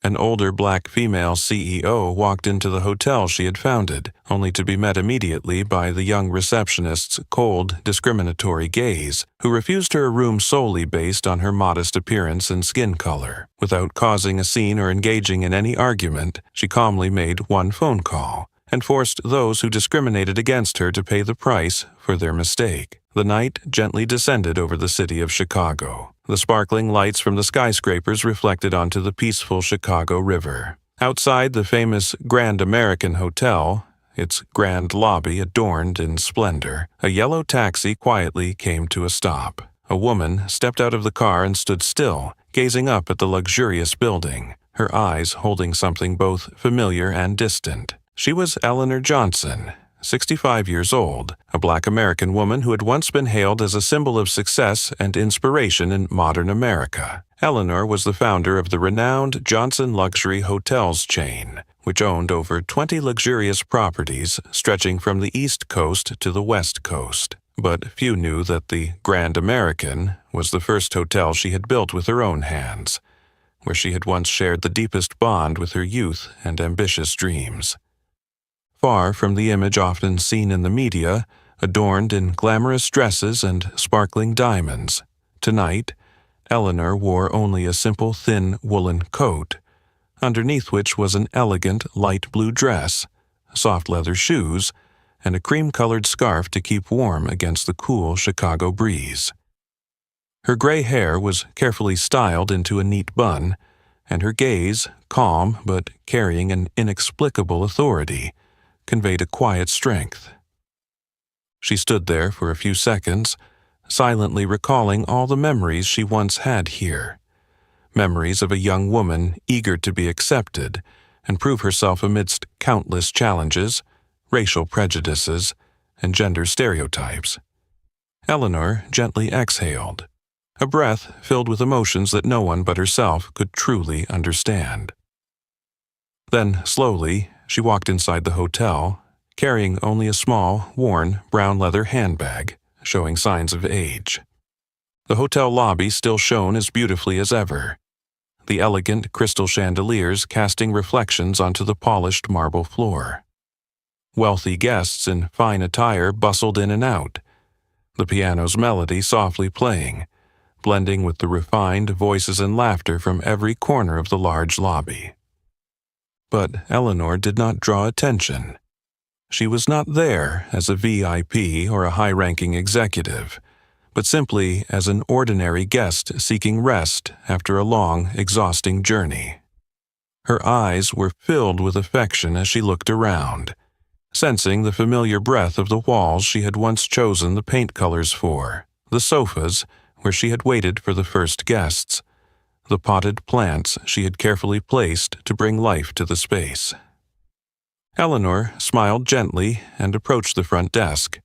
An older black female CEO walked into the hotel she had founded, only to be met immediately by the young receptionist's cold, discriminatory gaze, who refused her a room solely based on her modest appearance and skin color. Without causing a scene or engaging in any argument, she calmly made one phone call and forced those who discriminated against her to pay the price for their mistake. The night gently descended over the city of Chicago. The sparkling lights from the skyscrapers reflected onto the peaceful Chicago River. Outside the famous Grand American Hotel, its grand lobby adorned in splendor, a yellow taxi quietly came to a stop. A woman stepped out of the car and stood still, gazing up at the luxurious building, her eyes holding something both familiar and distant. She was Eleanor Johnson, 65 years old, a black American woman who had once been hailed as a symbol of success and inspiration in modern America. Eleanor was the founder of the renowned Johnson Luxury Hotels chain, which owned over 20 luxurious properties stretching from the East Coast to the West Coast. But few knew that the Grand American was the first hotel she had built with her own hands, where she had once shared the deepest bond with her youth and ambitious dreams. Far from the image often seen in the media, adorned in glamorous dresses and sparkling diamonds, tonight, Eleanor wore only a simple thin woolen coat, underneath which was an elegant light blue dress, soft leather shoes, and a cream-colored scarf to keep warm against the cool Chicago breeze. Her gray hair was carefully styled into a neat bun, and her gaze, calm but carrying an inexplicable authority, conveyed a quiet strength. She stood there for a few seconds, silently recalling all the memories she once had here, memories of a young woman eager to be accepted and prove herself amidst countless challenges, racial prejudices, and gender stereotypes. Eleanor gently exhaled, a breath filled with emotions that no one but herself could truly understand. Then, slowly, she walked inside the hotel, carrying only a small, worn, brown leather handbag, showing signs of age. The hotel lobby still shone as beautifully as ever, the elegant crystal chandeliers casting reflections onto the polished marble floor. Wealthy guests in fine attire bustled in and out, the piano's melody softly playing, blending with the refined voices and laughter from every corner of the large lobby. But Eleanor did not draw attention. She was not there as a VIP or a high-ranking executive, but simply as an ordinary guest seeking rest after a long, exhausting journey. Her eyes were filled with affection as she looked around, sensing the familiar breath of the walls she had once chosen the paint colors for, the sofas where she had waited for the first guests, the potted plants she had carefully placed to bring life to the space. Eleanor smiled gently and approached the front desk,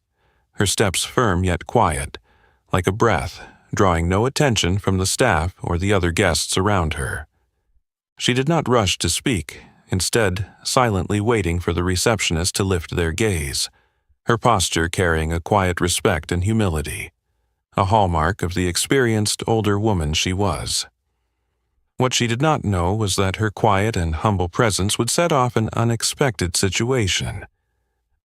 her steps firm yet quiet, like a breath, drawing no attention from the staff or the other guests around her. She did not rush to speak, instead silently waiting for the receptionist to lift their gaze, her posture carrying a quiet respect and humility, a hallmark of the experienced older woman she was. What she did not know was that her quiet and humble presence would set off an unexpected situation,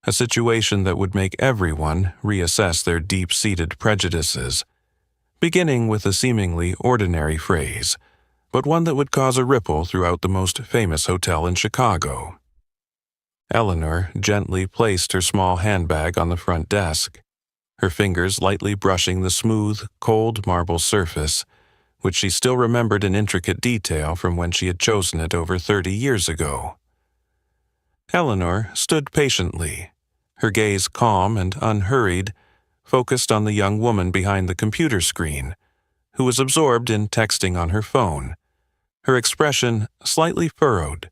a situation that would make everyone reassess their deep-seated prejudices, beginning with a seemingly ordinary phrase, but one that would cause a ripple throughout the most famous hotel in Chicago. Eleanor gently placed her small handbag on the front desk, her fingers lightly brushing the smooth, cold marble surface, which she still remembered in intricate detail from when she had chosen it over 30 years ago. Eleanor stood patiently, her gaze calm and unhurried, focused on the young woman behind the computer screen, who was absorbed in texting on her phone, her expression slightly furrowed,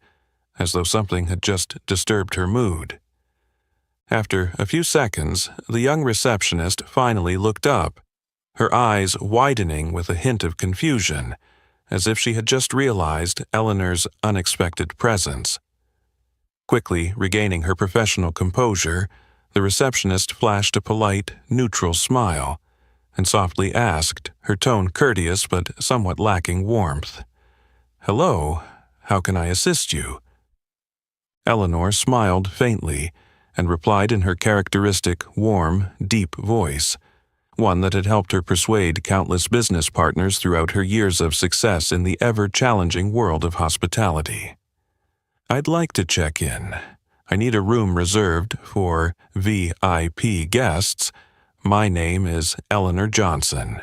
as though something had just disturbed her mood. After a few seconds, the young receptionist finally looked up, her eyes widening with a hint of confusion, as if she had just realized Eleanor's unexpected presence. Quickly regaining her professional composure, the receptionist flashed a polite, neutral smile, and softly asked, her tone courteous but somewhat lacking warmth, "Hello, How can I assist you?" Eleanor smiled faintly and replied in her characteristic, warm, deep voice, one that had helped her persuade countless business partners throughout her years of success in the ever-challenging world of hospitality. "I'd like to check in. I need a room reserved for VIP guests. My name is Eleanor Johnson."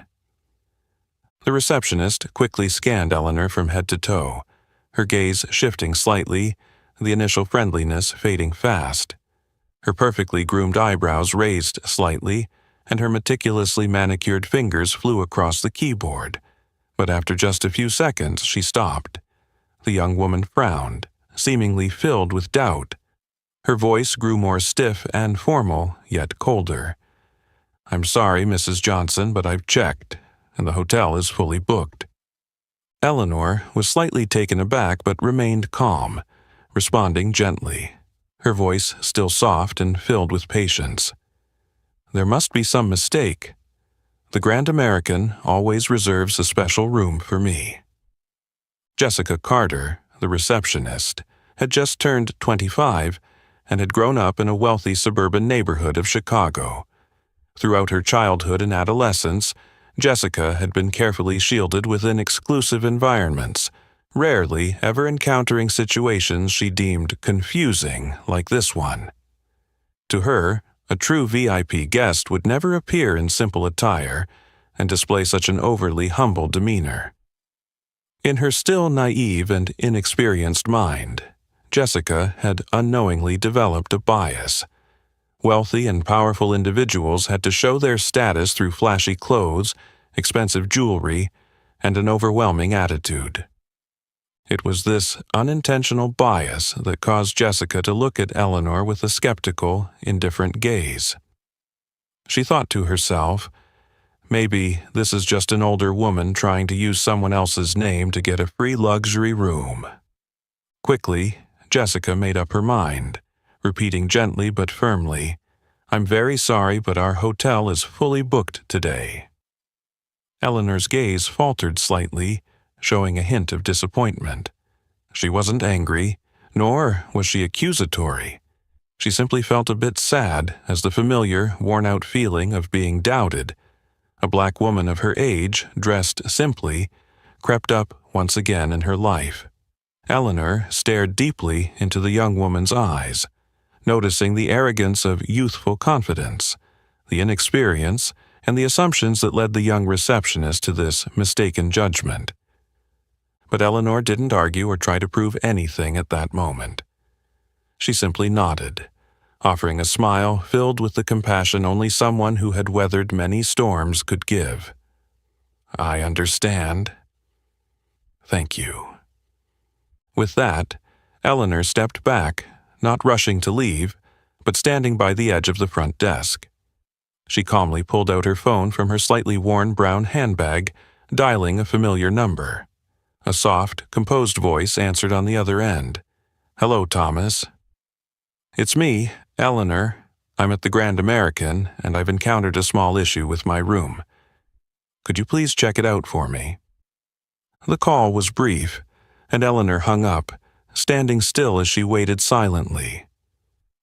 The receptionist quickly scanned Eleanor from head to toe, her gaze shifting slightly, the initial friendliness fading fast. Her perfectly groomed eyebrows raised slightly, and her meticulously manicured fingers flew across the keyboard. But after just a few seconds, she stopped. The young woman frowned, seemingly filled with doubt. Her voice grew more stiff and formal, yet colder. "I'm sorry, Mrs. Johnson, but I've checked, and the hotel is fully booked." Eleanor was slightly taken aback but remained calm, responding gently, her voice still soft and filled with patience. "There must be some mistake. The Grand American always reserves a special room for me." Jessica Carter, the receptionist, had just turned 25 and had grown up in a wealthy suburban neighborhood of Chicago. Throughout her childhood and adolescence, Jessica had been carefully shielded within exclusive environments, rarely ever encountering situations she deemed confusing like this one. To her, a true VIP guest would never appear in simple attire and display such an overly humble demeanor. In her still naive and inexperienced mind, Jessica had unknowingly developed a bias. Wealthy and powerful individuals had to show their status through flashy clothes, expensive jewelry, and an overwhelming attitude. It was this unintentional bias that caused Jessica to look at Eleanor with a skeptical, indifferent gaze. She thought to herself, maybe this is just an older woman trying to use someone else's name to get a free luxury room. Quickly, Jessica made up her mind, repeating gently but firmly, "I'm very sorry, but our hotel is fully booked today." Eleanor's gaze faltered slightly, showing a hint of disappointment. She wasn't angry, nor was she accusatory. She simply felt a bit sad as the familiar, worn-out feeling of being doubted, a black woman of her age, dressed simply, crept up once again in her life. Eleanor stared deeply into the young woman's eyes, noticing the arrogance of youthful confidence, the inexperience, and the assumptions that led the young receptionist to this mistaken judgment. But Eleanor didn't argue or try to prove anything at that moment. She simply nodded, offering a smile filled with the compassion only someone who had weathered many storms could give. "I understand. Thank you." With that, Eleanor stepped back, not rushing to leave, but standing by the edge of the front desk. She calmly pulled out her phone from her slightly worn brown handbag, dialing a familiar number. A soft, composed voice answered on the other end. "Hello, Thomas." "It's me, Eleanor. I'm at the Grand American, and I've encountered a small issue with my room. Could you please check it out for me?" The call was brief, and Eleanor hung up, standing still as she waited silently.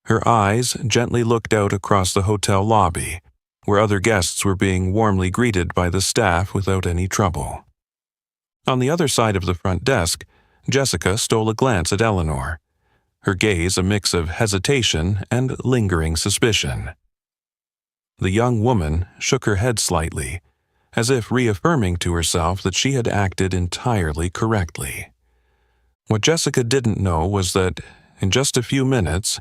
Her eyes gently looked out across the hotel lobby, where other guests were being warmly greeted by the staff without any trouble. On the other side of the front desk, Jessica stole a glance at Eleanor, her gaze a mix of hesitation and lingering suspicion. The young woman shook her head slightly, as if reaffirming to herself that she had acted entirely correctly. What Jessica didn't know was that, in just a few minutes,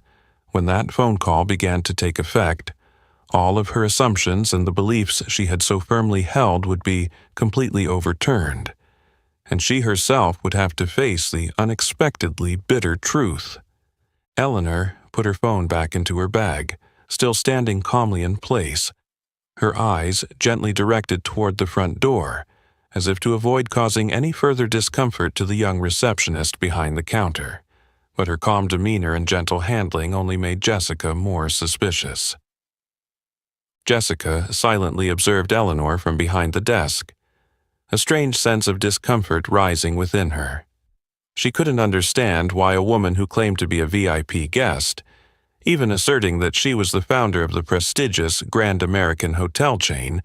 when that phone call began to take effect, all of her assumptions and the beliefs she had so firmly held would be completely overturned, and she herself would have to face the unexpectedly bitter truth. Eleanor put her phone back into her bag, still standing calmly in place, her eyes gently directed toward the front door, as if to avoid causing any further discomfort to the young receptionist behind the counter. But her calm demeanor and gentle handling only made Jessica more suspicious. Jessica silently observed Eleanor from behind the desk, a strange sense of discomfort rising within her. She couldn't understand why a woman who claimed to be a VIP guest, even asserting that she was the founder of the prestigious Grand American hotel chain,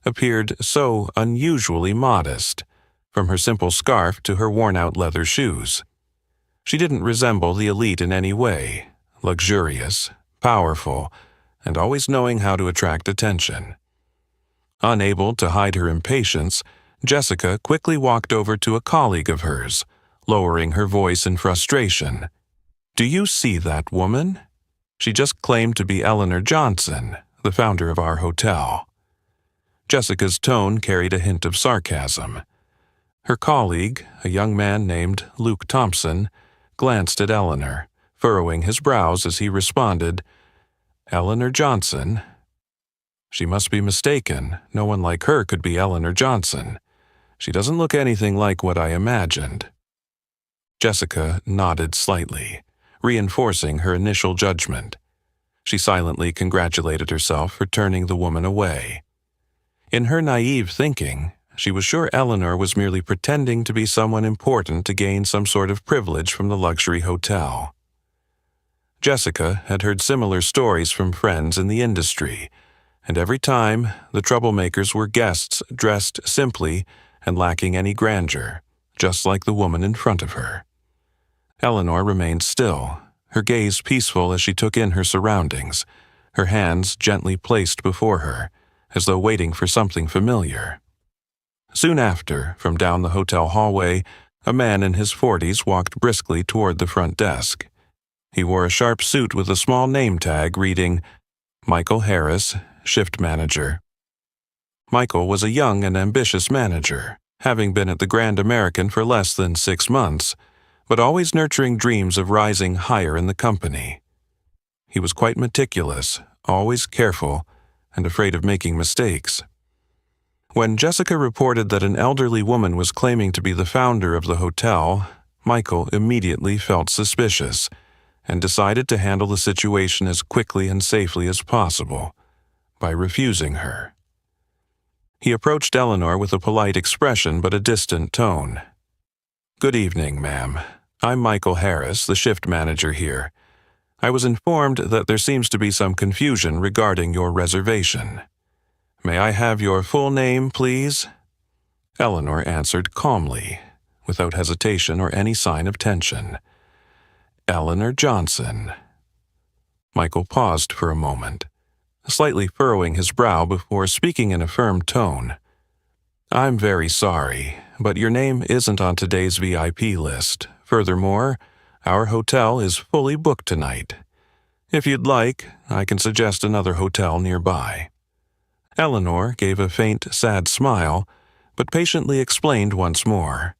appeared so unusually modest, from her simple scarf to her worn-out leather shoes. She didn't resemble the elite in any way, luxurious, powerful, and always knowing how to attract attention. Unable to hide her impatience, Jessica quickly walked over to a colleague of hers, lowering her voice in frustration. "Do you see that woman? She just claimed to be Eleanor Johnson, the founder of our hotel." Jessica's tone carried a hint of sarcasm. Her colleague, a young man named Luke Thompson, glanced at Eleanor, furrowing his brows as he responded, "Eleanor Johnson? She must be mistaken. No one like her could be Eleanor Johnson. She doesn't look anything like what I imagined." Jessica nodded slightly, reinforcing her initial judgment. She silently congratulated herself for turning the woman away. In her naive thinking, she was sure Eleanor was merely pretending to be someone important to gain some sort of privilege from the luxury hotel. Jessica had heard similar stories from friends in the industry, and every time the troublemakers were guests dressed simply and lacking any grandeur, just like the woman in front of her. Eleanor remained still, her gaze peaceful as she took in her surroundings, her hands gently placed before her, as though waiting for something familiar. Soon after, from down the hotel hallway, a man in his 40s walked briskly toward the front desk. He wore a sharp suit with a small name tag reading, "Michael Harris, Shift Manager." Michael was a young and ambitious manager, having been at the Grand American for less than 6 months, but always nurturing dreams of rising higher in the company. He was quite meticulous, always careful, and afraid of making mistakes. When Jessica reported that an elderly woman was claiming to be the founder of the hotel, Michael immediately felt suspicious and decided to handle the situation as quickly and safely as possible, by refusing her. He approached Eleanor with a polite expression but a distant tone. "Good evening, ma'am. I'm Michael Harris, the shift manager here. I was informed that there seems to be some confusion regarding your reservation. May I have your full name, please?" Eleanor answered calmly, without hesitation or any sign of tension. "Eleanor Johnson." Michael paused for a moment, slightly furrowing his brow before speaking in a firm tone. "I'm very sorry, but your name isn't on today's VIP list. Furthermore, our hotel is fully booked tonight. If you'd like, I can suggest another hotel nearby." Eleanor gave a faint, sad smile, but patiently explained once more.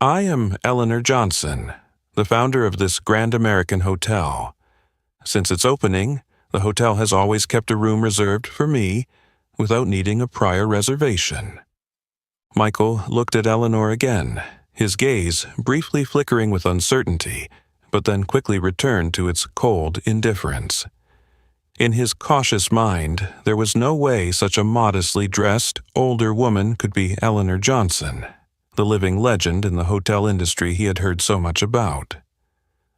"I am Eleanor Johnson, the founder of this Grand American Hotel. Since its opening, the hotel has always kept a room reserved for me without needing a prior reservation." Michael looked at Eleanor again, his gaze briefly flickering with uncertainty, but then quickly returned to its cold indifference. In his cautious mind, there was no way such a modestly dressed, older woman could be Eleanor Johnson, the living legend in the hotel industry he had heard so much about.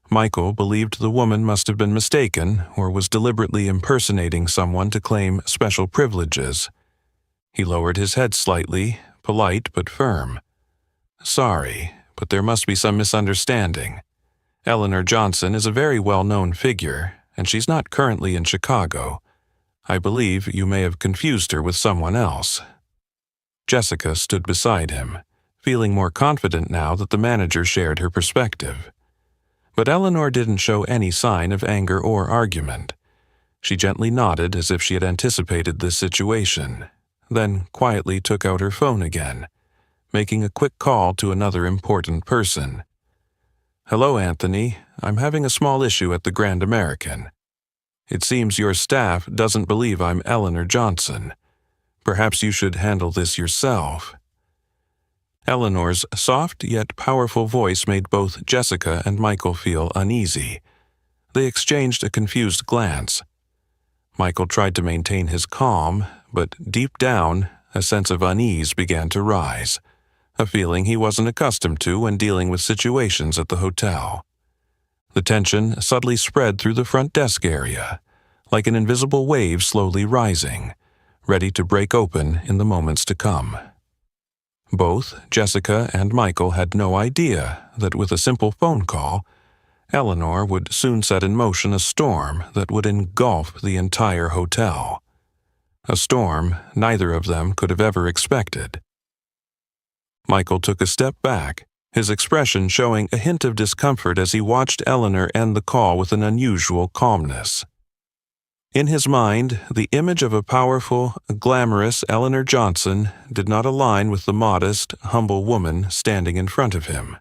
Michael believed the woman must have been mistaken or was deliberately impersonating someone to claim special privileges. He lowered his head slightly, polite but firm. "Sorry, but there must be some misunderstanding. Eleanor Johnson is a very well-known figure, and she's not currently in Chicago. I believe you may have confused her with someone else." Jessica stood beside him, feeling more confident now that the manager shared her perspective. But Eleanor didn't show any sign of anger or argument. She gently nodded as if she had anticipated this situation, then quietly took out her phone again, making a quick call to another important person. "Hello, Anthony. I'm having a small issue at the Grand American. It seems your staff doesn't believe I'm Eleanor Johnson. Perhaps you should handle this yourself." Eleanor's soft yet powerful voice made both Jessica and Michael feel uneasy. They exchanged a confused glance. Michael tried to maintain his calm, but deep down, a sense of unease began to rise, a feeling he wasn't accustomed to when dealing with situations at the hotel. The tension subtly spread through the front desk area, like an invisible wave slowly rising, ready to break open in the moments to come. Both Jessica and Michael had no idea that with a simple phone call, Eleanor would soon set in motion a storm that would engulf the entire hotel. A storm neither of them could have ever expected. Michael took a step back, his expression showing a hint of discomfort as he watched Eleanor end the call with an unusual calmness. In his mind, the image of a powerful, glamorous Eleanor Johnson did not align with the modest, humble woman standing in front of him.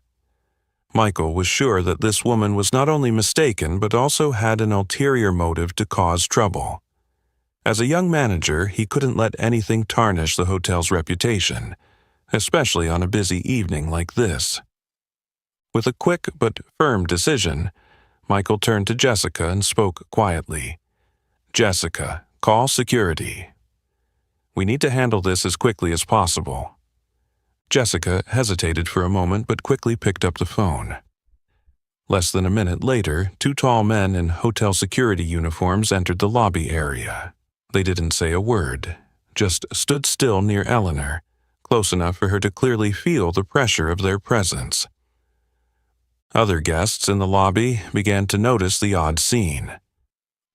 Michael was sure that this woman was not only mistaken but also had an ulterior motive to cause trouble. As a young manager, he couldn't let anything tarnish the hotel's reputation, especially on a busy evening like this. With a quick but firm decision, Michael turned to Jessica and spoke quietly. "Jessica, call security. We need to handle this as quickly as possible." Jessica hesitated for a moment but quickly picked up the phone. Less than a minute later, two tall men in hotel security uniforms entered the lobby area. They didn't say a word, just stood still near Eleanor, close enough for her to clearly feel the pressure of their presence. Other guests in the lobby began to notice the odd scene.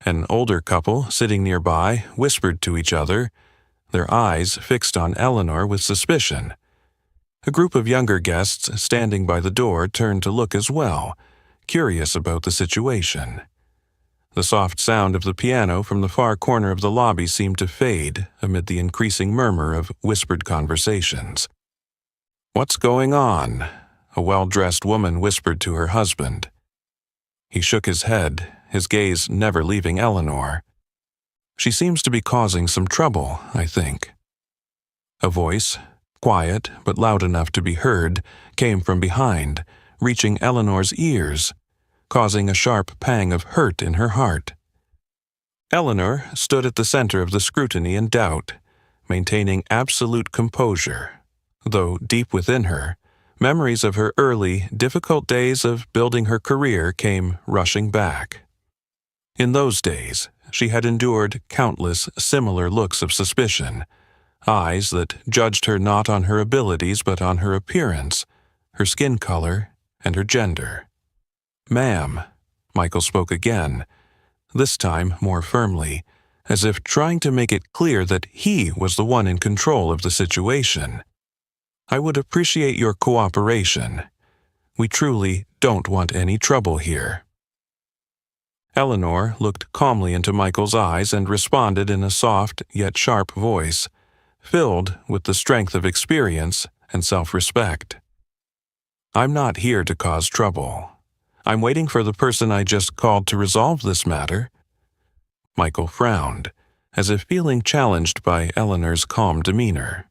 An older couple sitting nearby whispered to each other, their eyes fixed on Eleanor with suspicion. A group of younger guests standing by the door turned to look as well, curious about the situation. The soft sound of the piano from the far corner of the lobby seemed to fade amid the increasing murmur of whispered conversations. "What's going on?" a well-dressed woman whispered to her husband. He shook his head, his gaze never leaving Eleanor. "She seems to be causing some trouble, I think." A voice, quiet but loud enough to be heard, came from behind, reaching Eleanor's ears, causing a sharp pang of hurt in her heart. Eleanor stood at the center of the scrutiny and doubt, maintaining absolute composure, though deep within her, memories of her early, difficult days of building her career came rushing back. In those days, she had endured countless similar looks of suspicion, eyes that judged her not on her abilities but on her appearance, her skin color, and her gender. "Ma'am," Michael spoke again, this time more firmly, as if trying to make it clear that he was the one in control of the situation. "I would appreciate your cooperation. We truly don't want any trouble here." Eleanor looked calmly into Michael's eyes and responded in a soft yet sharp voice, filled with the strength of experience and self-respect. "I'm not here to cause trouble. I'm waiting for the person I just called to resolve this matter." Michael frowned, as if feeling challenged by Eleanor's calm demeanor.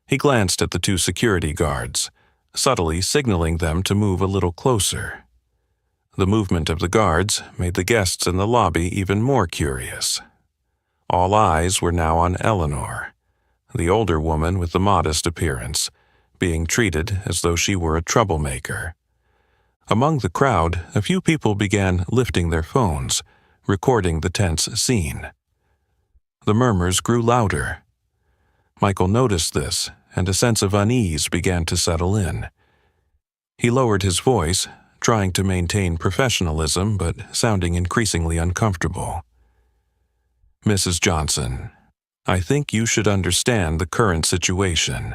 He glanced at the two security guards, subtly signaling them to move a little closer. The movement of the guards made the guests in the lobby even more curious. All eyes were now on Eleanor, the older woman with the modest appearance, being treated as though she were a troublemaker. Among the crowd, a few people began lifting their phones, recording the tense scene. The murmurs grew louder. Michael noticed this, and a sense of unease began to settle in. He lowered his voice, trying to maintain professionalism but sounding increasingly uncomfortable. "Mrs. Johnson, I think you should understand the current situation.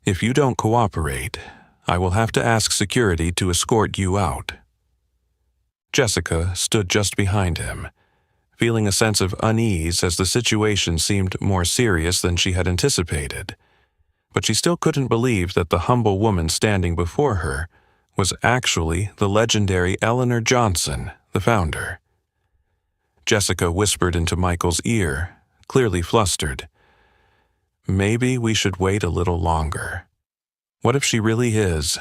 If you don't cooperate, I will have to ask security to escort you out." Jessica stood just behind him, feeling a sense of unease as the situation seemed more serious than she had anticipated. But she still couldn't believe that the humble woman standing before her was actually the legendary Eleanor Johnson, the founder. Jessica whispered into Michael's ear, clearly flustered. "Maybe we should wait a little longer. What if she really is?"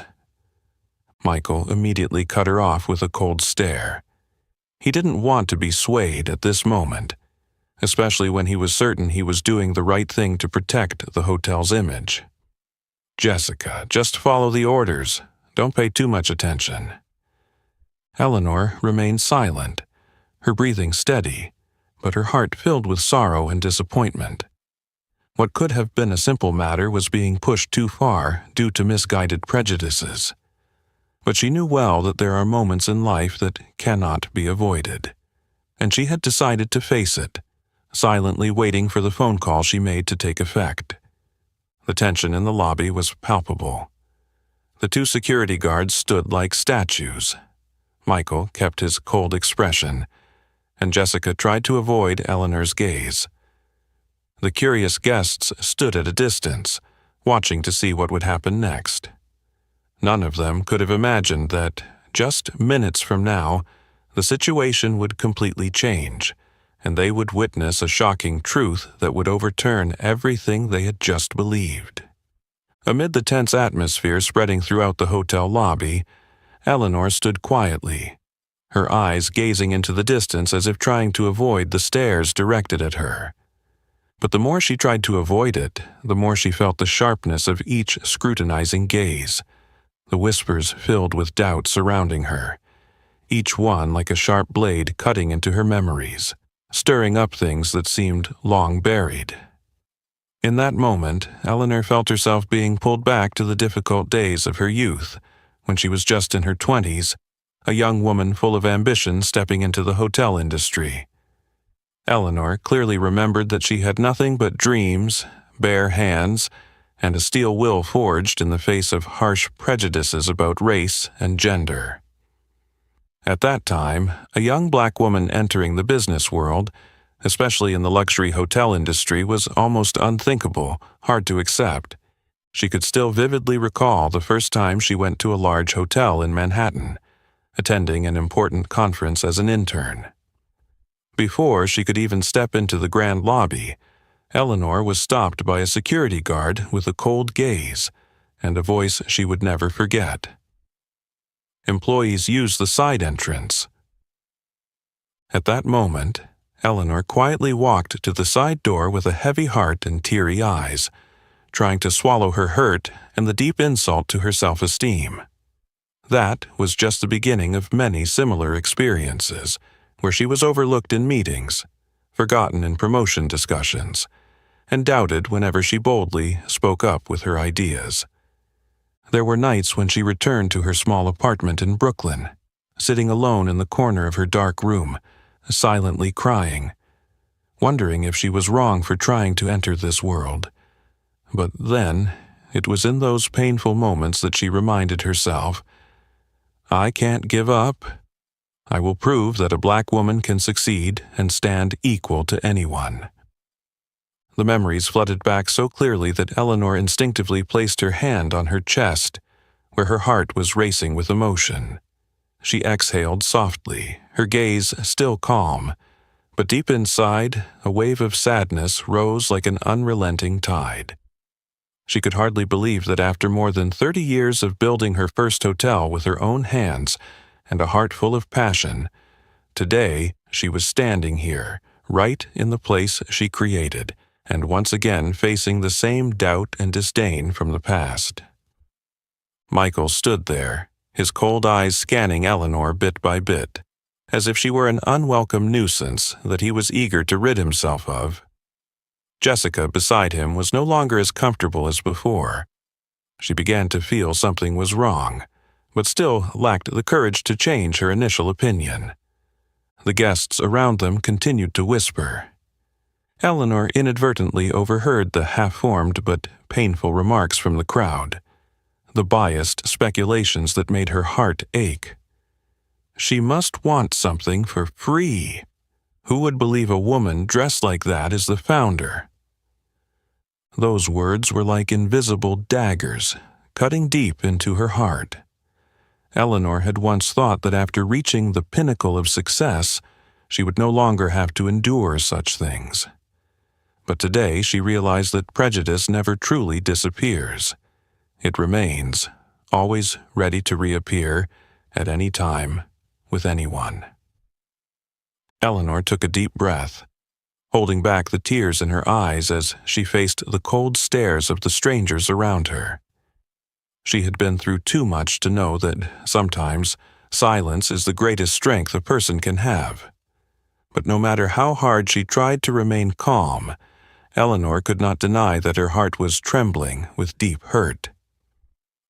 Michael immediately cut her off with a cold stare. He didn't want to be swayed at this moment, especially when he was certain he was doing the right thing to protect the hotel's image. Jessica, just follow the orders. Don't pay too much attention." Eleanor remained silent, her breathing steady, but her heart filled with sorrow and disappointment. What could have been a simple matter was being pushed too far due to misguided prejudices. But she knew well that there are moments in life that cannot be avoided, and she had decided to face it, silently waiting for the phone call she made to take effect. The tension in the lobby was palpable. The two security guards stood like statues. Michael kept his cold expression, and Jessica tried to avoid Eleanor's gaze. The curious guests stood at a distance, watching to see what would happen next. None of them could have imagined that, just minutes from now, the situation would completely change, and they would witness a shocking truth that would overturn everything they had just believed. Amid the tense atmosphere spreading throughout the hotel lobby, Eleanor stood quietly, her eyes gazing into the distance as if trying to avoid the stares directed at her. But the more she tried to avoid it, the more she felt the sharpness of each scrutinizing gaze, the whispers filled with doubt surrounding her, each one like a sharp blade cutting into her memories, stirring up things that seemed long buried. In that moment, Eleanor felt herself being pulled back to the difficult days of her youth, when she was just in her 20s, a young woman full of ambition stepping into the hotel industry. Eleanor clearly remembered that she had nothing but dreams, bare hands, and a steel will forged in the face of harsh prejudices about race and gender. At that time, a young black woman entering the business world, especially in the luxury hotel industry, was almost unthinkable, hard to accept. She could still vividly recall the first time she went to a large hotel in Manhattan, attending an important conference as an intern. Before she could even step into the grand lobby, Eleanor was stopped by a security guard with a cold gaze and a voice she would never forget. Employees use the side entrance. At that moment, Eleanor quietly walked to the side door with a heavy heart and teary eyes, trying to swallow her hurt and the deep insult to her self-esteem. That was just the beginning of many similar experiences, where she was overlooked in meetings, forgotten in promotion discussions, and doubted whenever she boldly spoke up with her ideas. There were nights when she returned to her small apartment in Brooklyn, sitting alone in the corner of her dark room, silently crying, wondering if she was wrong for trying to enter this world. But then, it was in those painful moments that she reminded herself, "I can't give up. I will prove that a black woman can succeed and stand equal to anyone." The memories flooded back so clearly that Eleanor instinctively placed her hand on her chest, where her heart was racing with emotion. She exhaled softly, her gaze still calm, but deep inside, a wave of sadness rose like an unrelenting tide. She could hardly believe that after more than 30 years of building her first hotel with her own hands and a heart full of passion, today she was standing here, right in the place she created, and once again facing the same doubt and disdain from the past. Michael stood there, his cold eyes scanning Eleanor bit by bit, as if she were an unwelcome nuisance that he was eager to rid himself of. Jessica beside him was no longer as comfortable as before. She began to feel something was wrong, but still lacked the courage to change her initial opinion. The guests around them continued to whisper. Eleanor inadvertently overheard the half-formed but painful remarks from the crowd, the biased speculations that made her heart ache. She must want something for free. Who would believe a woman dressed like that is the founder? Those words were like invisible daggers, cutting deep into her heart. Eleanor had once thought that after reaching the pinnacle of success, she would no longer have to endure such things. But today she realized that prejudice never truly disappears. It remains, always ready to reappear at any time, with anyone. Eleanor took a deep breath, holding back the tears in her eyes as she faced the cold stares of the strangers around her. She had been through too much to know that sometimes silence is the greatest strength a person can have. But no matter how hard she tried to remain calm, Eleanor could not deny that her heart was trembling with deep hurt.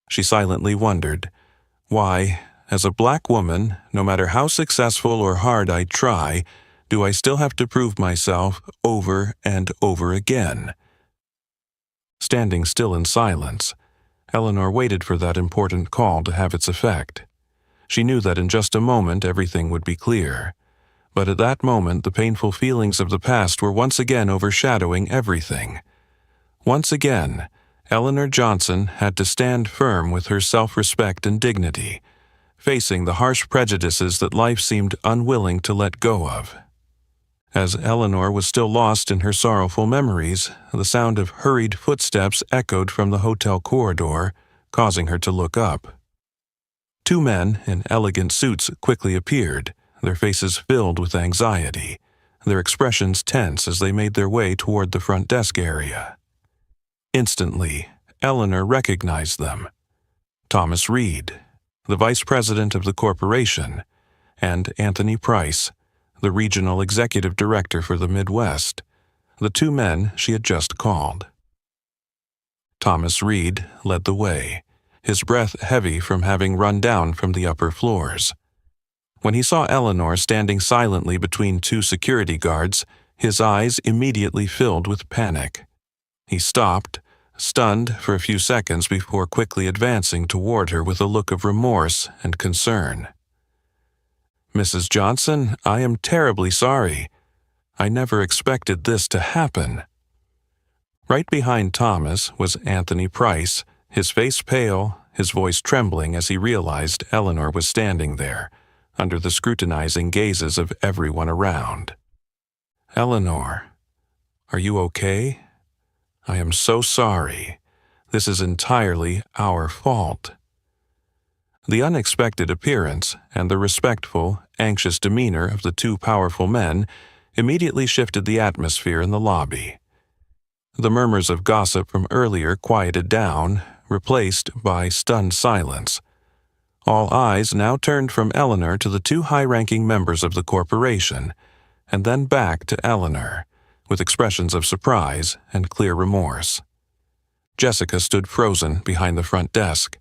She silently wondered, why, as a black woman, no matter how successful or hard I try, do I still have to prove myself over and over again? Standing still in silence, Eleanor waited for that important call to have its effect. She knew that in just a moment everything would be clear. But at that moment, the painful feelings of the past were once again overshadowing everything. Once again, Eleanor Johnson had to stand firm with her self-respect and dignity, facing the harsh prejudices that life seemed unwilling to let go of. As Eleanor was still lost in her sorrowful memories, the sound of hurried footsteps echoed from the hotel corridor, causing her to look up. Two men in elegant suits quickly appeared, their faces filled with anxiety, their expressions tense as they made their way toward the front desk area. Instantly, Eleanor recognized them. Thomas Reed, the vice president of the corporation, and Anthony Price, the regional executive director for the Midwest, the two men she had just called. Thomas Reed led the way, his breath heavy from having run down from the upper floors. When he saw Eleanor standing silently between two security guards, his eyes immediately filled with panic. He stopped, stunned for a few seconds before quickly advancing toward her with a look of remorse and concern. "Mrs. Johnson, I am terribly sorry. I never expected this to happen." Right behind Thomas was Anthony Price, his face pale, his voice trembling as he realized Eleanor was standing there, under the scrutinizing gazes of everyone around. "Eleanor, are you okay? I am so sorry. This is entirely our fault." The unexpected appearance and the respectful, anxious demeanor of the two powerful men immediately shifted the atmosphere in the lobby. The murmurs of gossip from earlier quieted down, replaced by stunned silence. All eyes now turned from Eleanor to the two high-ranking members of the corporation, and then back to Eleanor, with expressions of surprise and clear remorse. Jessica stood frozen behind the front desk,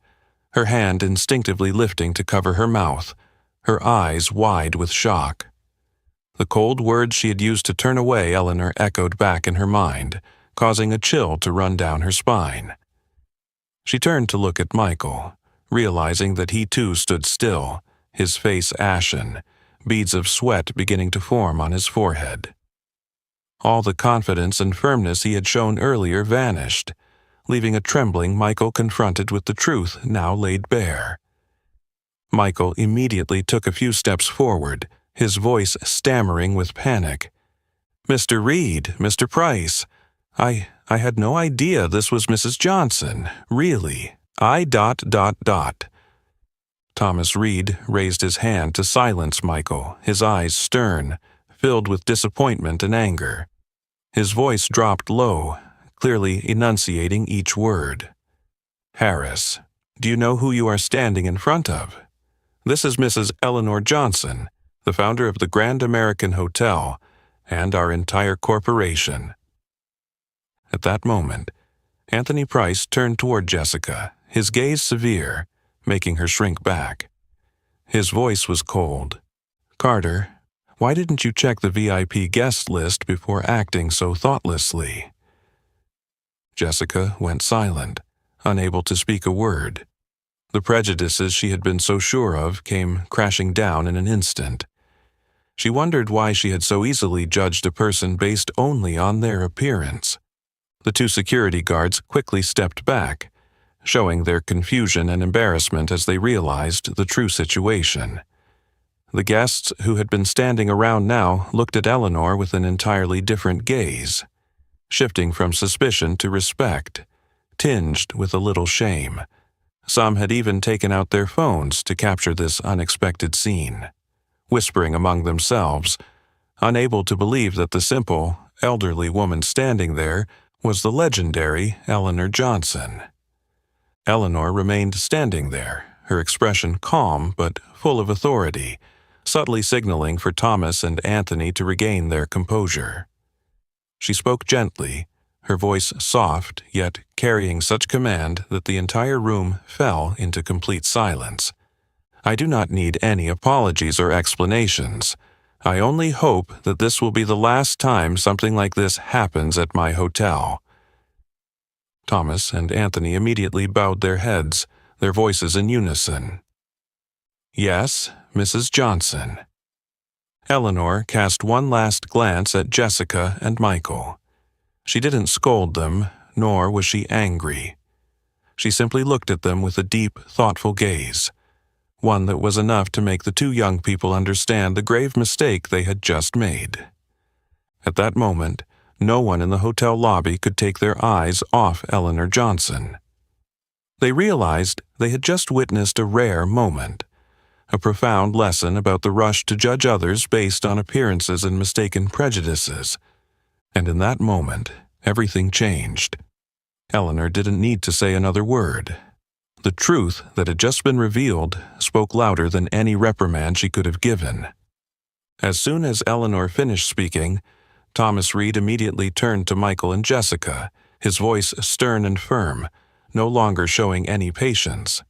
her hand instinctively lifting to cover her mouth, her eyes wide with shock. The cold words she had used to turn away Eleanor echoed back in her mind, causing a chill to run down her spine. She turned to look at Michael, realizing that he too stood still, his face ashen, beads of sweat beginning to form on his forehead. All the confidence and firmness he had shown earlier vanished, leaving a trembling Michael confronted with the truth now laid bare. Michael immediately took a few steps forward, his voice stammering with panic. "Mr. Reed, Mr. Price, I had no idea this was Mrs. Johnson, really. Thomas Reed raised his hand to silence Michael, his eyes stern, filled with disappointment and anger. His voice dropped low, clearly enunciating each word. "Harris, do you know who you are standing in front of? This is Mrs. Eleanor Johnson, the founder of the Grand American Hotel, and our entire corporation." At that moment, Anthony Price turned toward Jessica, his gaze severe, making her shrink back. His voice was cold. "Carter, why didn't you check the VIP guest list before acting so thoughtlessly?" Jessica went silent, unable to speak a word. The prejudices she had been so sure of came crashing down in an instant. She wondered why she had so easily judged a person based only on their appearance. The two security guards quickly stepped back, showing their confusion and embarrassment as they realized the true situation. The guests who had been standing around now looked at Eleanor with an entirely different gaze, shifting from suspicion to respect, tinged with a little shame. Some had even taken out their phones to capture this unexpected scene, whispering among themselves, unable to believe that the simple, elderly woman standing there was the legendary Eleanor Johnson. Eleanor remained standing there, her expression calm but full of authority, subtly signaling for Thomas and Anthony to regain their composure. She spoke gently, her voice soft yet carrying such command that the entire room fell into complete silence. "I do not need any apologies or explanations. I only hope that this will be the last time something like this happens at my hotel." Thomas and Anthony immediately bowed their heads, their voices in unison. "Yes, Mrs. Johnson." Eleanor cast one last glance at Jessica and Michael. She didn't scold them, nor was she angry. She simply looked at them with a deep, thoughtful gaze, one that was enough to make the two young people understand the grave mistake they had just made. At that moment, no one in the hotel lobby could take their eyes off Eleanor Johnson. They realized they had just witnessed a rare moment, a profound lesson about the rush to judge others based on appearances and mistaken prejudices. And in that moment, everything changed. Eleanor didn't need to say another word. The truth that had just been revealed spoke louder than any reprimand she could have given. As soon as Eleanor finished speaking, Thomas Reed immediately turned to Michael and Jessica, his voice stern and firm, no longer showing any patience.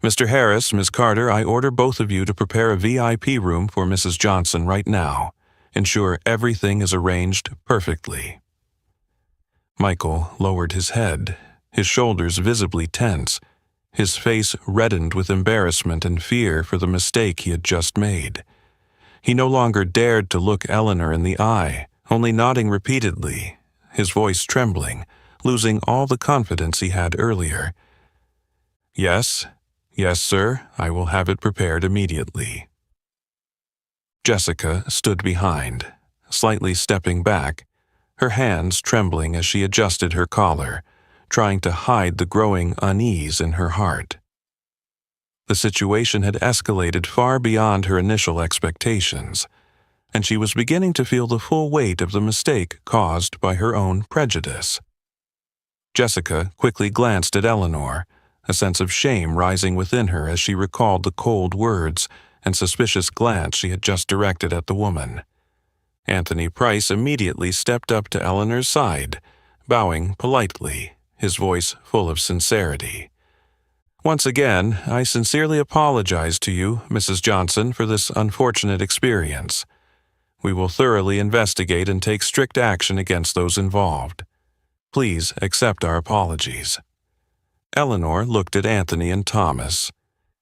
"Mr. Harris, Ms. Carter, I order both of you to prepare a VIP room for Mrs. Johnson right now. Ensure everything is arranged perfectly." Michael lowered his head, his shoulders visibly tense, his face reddened with embarrassment and fear for the mistake he had just made. He no longer dared to look Eleanor in the eye, only nodding repeatedly, his voice trembling, losing all the confidence he had earlier. Yes, sir, I will have it prepared immediately." Jessica stood behind, slightly stepping back, her hands trembling as she adjusted her collar, trying to hide the growing unease in her heart. The situation had escalated far beyond her initial expectations, and she was beginning to feel the full weight of the mistake caused by her own prejudice. Jessica quickly glanced at Eleanor, a sense of shame rising within her as she recalled the cold words and suspicious glance she had just directed at the woman. Anthony Price immediately stepped up to Eleanor's side, bowing politely, his voice full of sincerity. "Once again, I sincerely apologize to you, Mrs. Johnson, for this unfortunate experience. We will thoroughly investigate and take strict action against those involved. Please accept our apologies." Eleanor looked at Anthony and Thomas,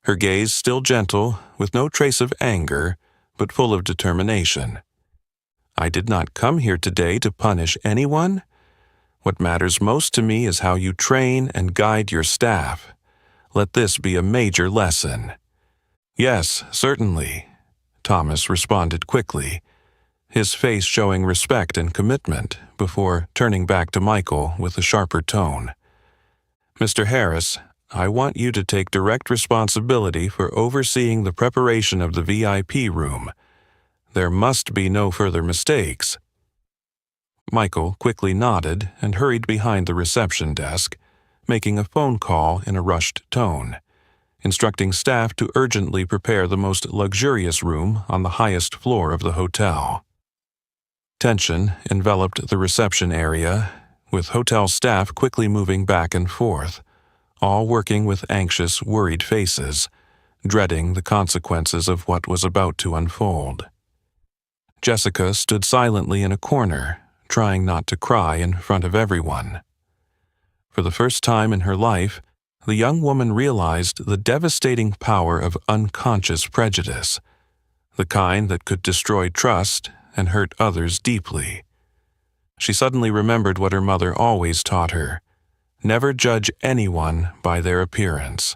her gaze still gentle, with no trace of anger, but full of determination. "I did not come here today to punish anyone. What matters most to me is how you train and guide your staff. Let this be a major lesson." "Yes, certainly," Thomas responded quickly, his face showing respect and commitment before turning back to Michael with a sharper tone. "Mr. Harris, I want you to take direct responsibility for overseeing the preparation of the VIP room. There must be no further mistakes." Michael quickly nodded and hurried behind the reception desk, making a phone call in a rushed tone, instructing staff to urgently prepare the most luxurious room on the highest floor of the hotel. Tension enveloped the reception area, with hotel staff quickly moving back and forth, all working with anxious, worried faces, dreading the consequences of what was about to unfold. Jessica stood silently in a corner, trying not to cry in front of everyone. For the first time in her life, the young woman realized the devastating power of unconscious prejudice, the kind that could destroy trust and hurt others deeply. She suddenly remembered what her mother always taught her: never judge anyone by their appearance.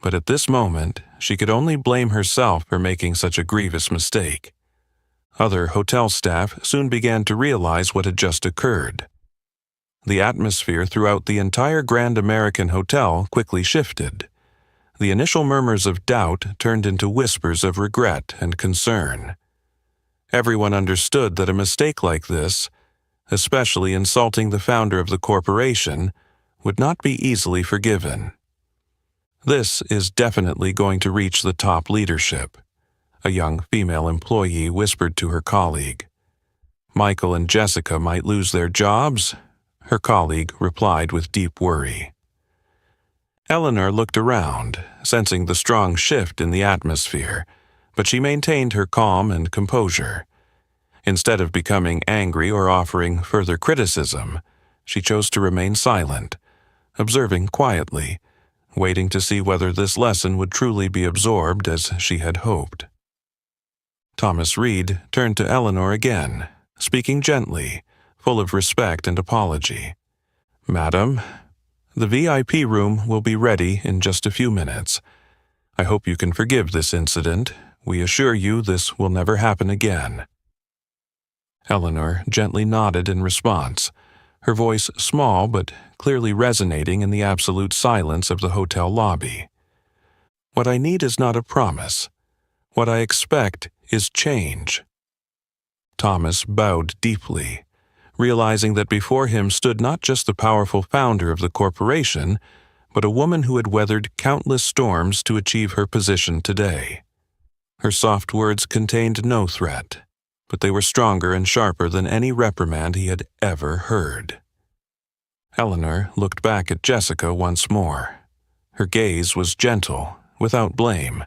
But at this moment, she could only blame herself for making such a grievous mistake. Other hotel staff soon began to realize what had just occurred. The atmosphere throughout the entire Grand American Hotel quickly shifted. The initial murmurs of doubt turned into whispers of regret and concern. Everyone understood that a mistake like this, especially insulting the founder of the corporation, would not be easily forgiven. This is definitely going to reach the top leadership, a young female employee whispered to her colleague. Michael and Jessica might lose their jobs, her colleague replied with deep worry. Eleanor looked around, sensing the strong shift in the atmosphere, but she maintained her calm and composure. Instead of becoming angry or offering further criticism, she chose to remain silent, observing quietly, waiting to see whether this lesson would truly be absorbed as she had hoped. Thomas Reed turned to Eleanor again, speaking gently, full of respect and apology. "Madam, the VIP room will be ready in just a few minutes. I hope you can forgive this incident. We assure you this will never happen again." Eleanor gently nodded in response, her voice small but clearly resonating in the absolute silence of the hotel lobby. "What I need is not a promise. What I expect is change." Thomas bowed deeply, realizing that before him stood not just the powerful founder of the corporation, but a woman who had weathered countless storms to achieve her position today. Her soft words contained no threat, but they were stronger and sharper than any reprimand he had ever heard. Eleanor looked back at Jessica once more. Her gaze was gentle, without blame,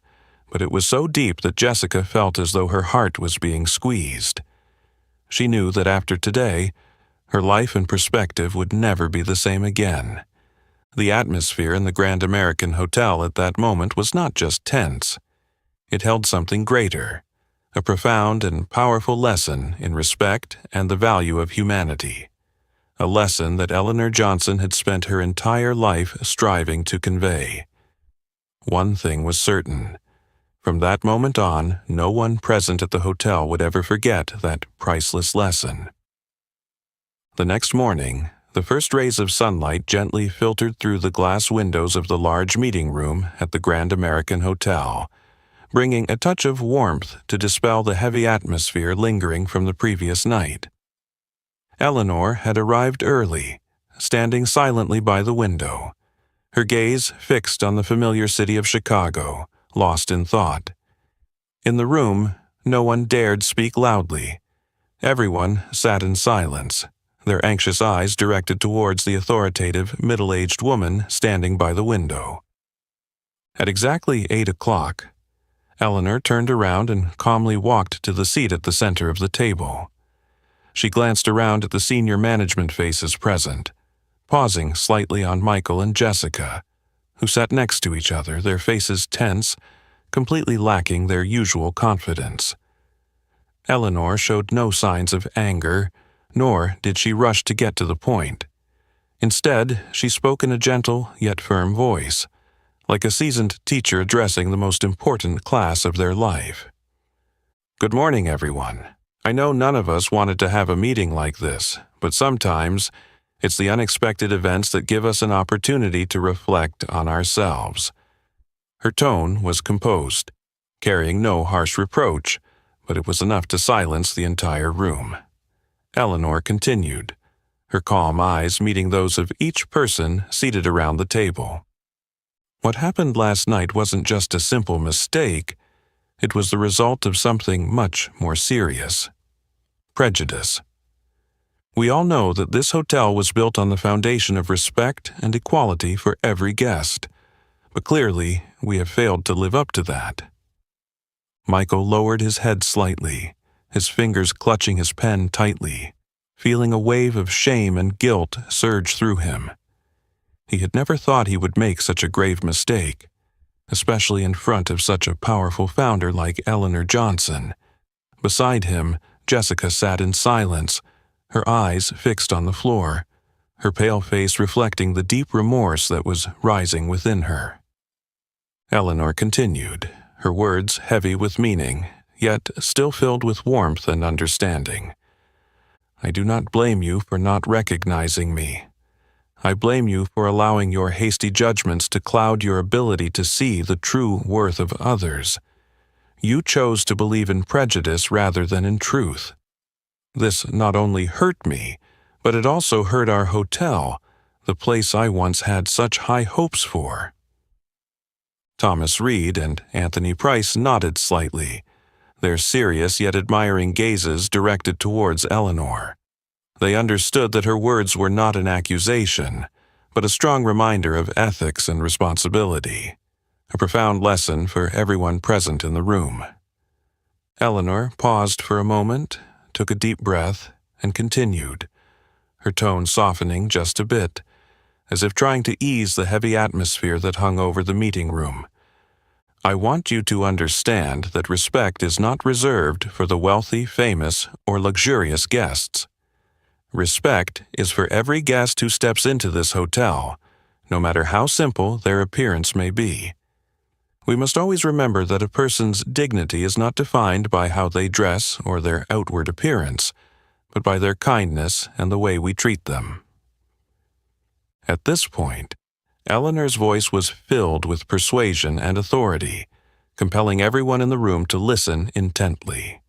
but it was so deep that Jessica felt as though her heart was being squeezed. She knew that after today, her life and perspective would never be the same again. The atmosphere in the Grand American Hotel at that moment was not just tense. It held something greater, a profound and powerful lesson in respect and the value of humanity. A lesson that Eleanor Johnson had spent her entire life striving to convey. One thing was certain. From that moment on, no one present at the hotel would ever forget that priceless lesson. The next morning, the first rays of sunlight gently filtered through the glass windows of the large meeting room at the Grand American Hotel, bringing a touch of warmth to dispel the heavy atmosphere lingering from the previous night. Eleanor had arrived early, standing silently by the window, her gaze fixed on the familiar city of Chicago, lost in thought. In the room, no one dared speak loudly. Everyone sat in silence, their anxious eyes directed towards the authoritative, middle-aged woman standing by the window. At exactly 8 o'clock, Eleanor turned around and calmly walked to the seat at the center of the table. She glanced around at the senior management faces present, pausing slightly on Michael and Jessica, who sat next to each other, their faces tense, completely lacking their usual confidence. Eleanor showed no signs of anger, nor did she rush to get to the point. Instead, she spoke in a gentle yet firm voice, like a seasoned teacher addressing the most important class of their life. "Good morning, everyone. I know none of us wanted to have a meeting like this, but sometimes it's the unexpected events that give us an opportunity to reflect on ourselves." Her tone was composed, carrying no harsh reproach, but it was enough to silence the entire room. Eleanor continued, her calm eyes meeting those of each person seated around the table. "What happened last night wasn't just a simple mistake, it was the result of something much more serious. Prejudice. We all know that this hotel was built on the foundation of respect and equality for every guest, but clearly we have failed to live up to that." Michael lowered his head slightly, his fingers clutching his pen tightly, feeling a wave of shame and guilt surge through him. He had never thought he would make such a grave mistake, especially in front of such a powerful founder like Eleanor Johnson. Beside him, Jessica sat in silence, her eyes fixed on the floor, her pale face reflecting the deep remorse that was rising within her. Eleanor continued, her words heavy with meaning, yet still filled with warmth and understanding. "I do not blame you for not recognizing me. I blame you for allowing your hasty judgments to cloud your ability to see the true worth of others. You chose to believe in prejudice rather than in truth. This not only hurt me, but it also hurt our hotel, the place I once had such high hopes for." Thomas Reed and Anthony Price nodded slightly, their serious yet admiring gazes directed towards Eleanor. They understood that her words were not an accusation, but a strong reminder of ethics and responsibility, a profound lesson for everyone present in the room. Eleanor paused for a moment, took a deep breath, and continued, her tone softening just a bit, as if trying to ease the heavy atmosphere that hung over the meeting room. "I want you to understand that respect is not reserved for the wealthy, famous, or luxurious guests. Respect is for every guest who steps into this hotel, no matter how simple their appearance may be. We must always remember that a person's dignity is not defined by how they dress or their outward appearance, but by their kindness and the way we treat them." At this point, Eleanor's voice was filled with persuasion and authority, compelling everyone in the room to listen intently.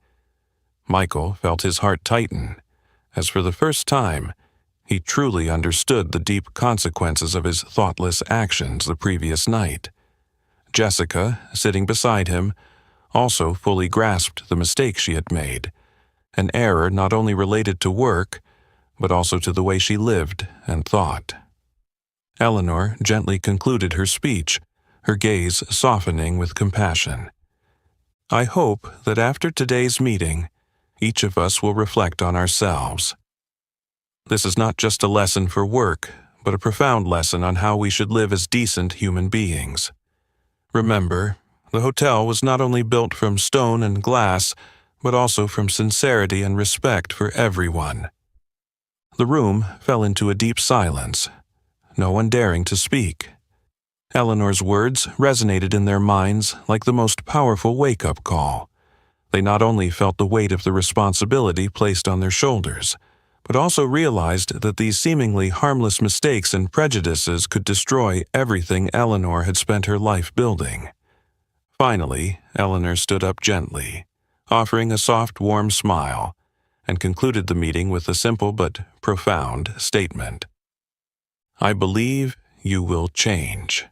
Michael felt his heart tighten, as for the first time, he truly understood the deep consequences of his thoughtless actions the previous night. Jessica, sitting beside him, also fully grasped the mistake she had made, an error not only related to work, but also to the way she lived and thought. Eleanor gently concluded her speech, her gaze softening with compassion. "I hope that after today's meeting, each of us will reflect on ourselves. This is not just a lesson for work, but a profound lesson on how we should live as decent human beings. Remember, the hotel was not only built from stone and glass, but also from sincerity and respect for everyone." The room fell into a deep silence, no one daring to speak. Eleanor's words resonated in their minds like the most powerful wake-up call. They not only felt the weight of the responsibility placed on their shoulders, but also realized that these seemingly harmless mistakes and prejudices could destroy everything Eleanor had spent her life building. Finally, Eleanor stood up gently, offering a soft, warm smile, and concluded the meeting with a simple but profound statement. "I believe you will change."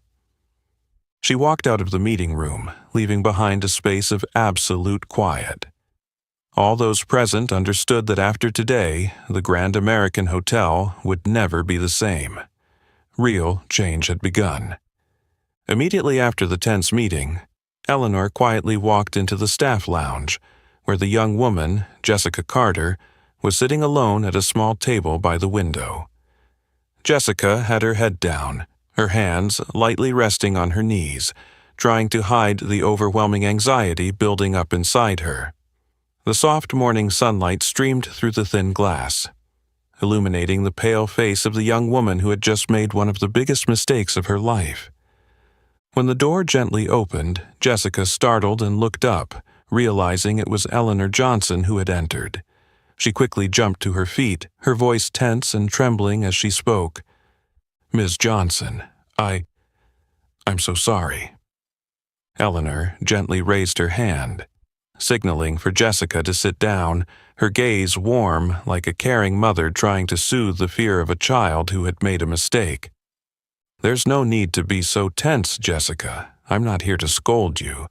She walked out of the meeting room, leaving behind a space of absolute quiet. All those present understood that after today, the Grand American Hotel would never be the same. Real change had begun. Immediately after the tense meeting, Eleanor quietly walked into the staff lounge, where the young woman, Jessica Carter, was sitting alone at a small table by the window. Jessica had her head down, her hands lightly resting on her knees, trying to hide the overwhelming anxiety building up inside her. The soft morning sunlight streamed through the thin glass, illuminating the pale face of the young woman who had just made one of the biggest mistakes of her life. When the door gently opened, Jessica startled and looked up, realizing it was Eleanor Johnson who had entered. She quickly jumped to her feet, her voice tense and trembling as she spoke. "Ms. Johnson, I'm so sorry." Eleanor gently raised her hand, signaling for Jessica to sit down, her gaze warm like a caring mother trying to soothe the fear of a child who had made a mistake. "There's no need to be so tense, Jessica. I'm not here to scold you.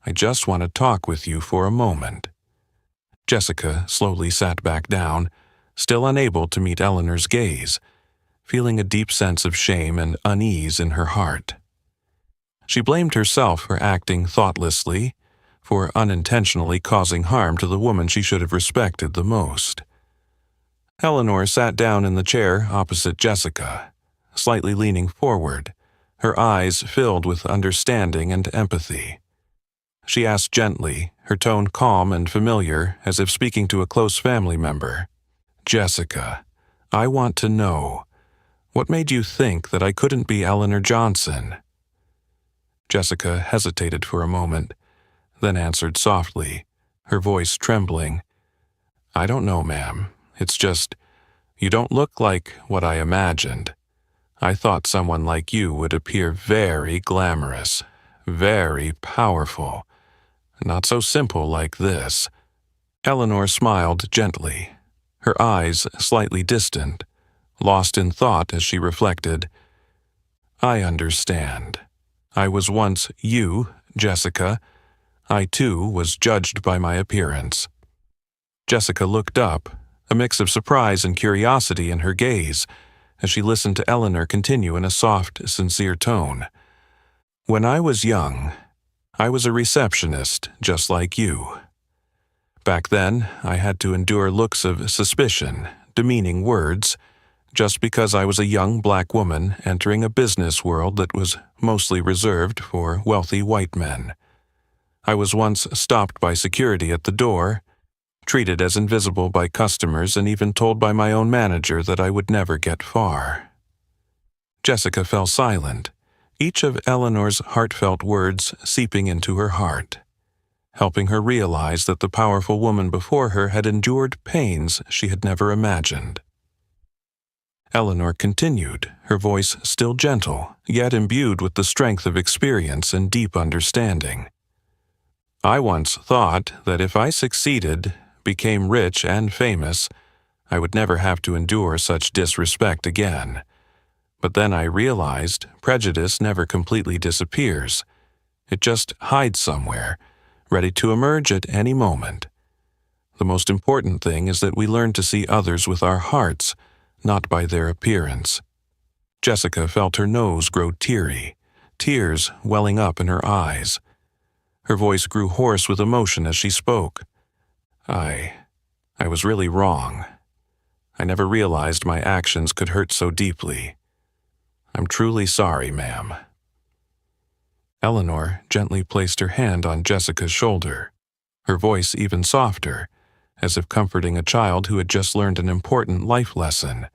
I just want to talk with you for a moment." Jessica slowly sat back down, still unable to meet Eleanor's gaze, feeling a deep sense of shame and unease in her heart. She blamed herself for acting thoughtlessly, for unintentionally causing harm to the woman she should have respected the most. Eleanor sat down in the chair opposite Jessica, slightly leaning forward, her eyes filled with understanding and empathy. She asked gently, her tone calm and familiar, as if speaking to a close family member. "Jessica, I want to know, what made you think that I couldn't be Eleanor Johnson?" Jessica hesitated for a moment, then answered softly, her voice trembling. "I don't know, ma'am. It's just, you don't look like what I imagined. I thought someone like you would appear very glamorous, very powerful, not so simple like this." Eleanor smiled gently, her eyes slightly distant, lost in thought as she reflected. I understand. I was once you, Jessica. I, too, was judged by my appearance. Jessica looked up, a mix of surprise and curiosity in her gaze, as she listened to Eleanor continue in a soft, sincere tone. When I was young, I was a receptionist just like you. Back then, I had to endure looks of suspicion, demeaning words, just because I was a young black woman entering a business world that was mostly reserved for wealthy white men. I was once stopped by security at the door, treated as invisible by customers, and even told by my own manager that I would never get far. Jessica fell silent, each of Eleanor's heartfelt words seeping into her heart, helping her realize that the powerful woman before her had endured pains she had never imagined. Eleanor continued, her voice still gentle, yet imbued with the strength of experience and deep understanding. I once thought that if I succeeded, became rich and famous, I would never have to endure such disrespect again. But then I realized prejudice never completely disappears. It just hides somewhere, ready to emerge at any moment. The most important thing is that we learn to see others with our hearts, not by their appearance. Jessica felt her nose grow teary, tears welling up in her eyes. Her voice grew hoarse with emotion as she spoke. I was really wrong. I never realized my actions could hurt so deeply. I'm truly sorry, ma'am. Eleanor gently placed her hand on Jessica's shoulder, her voice even softer, as if comforting a child who had just learned an important life lesson.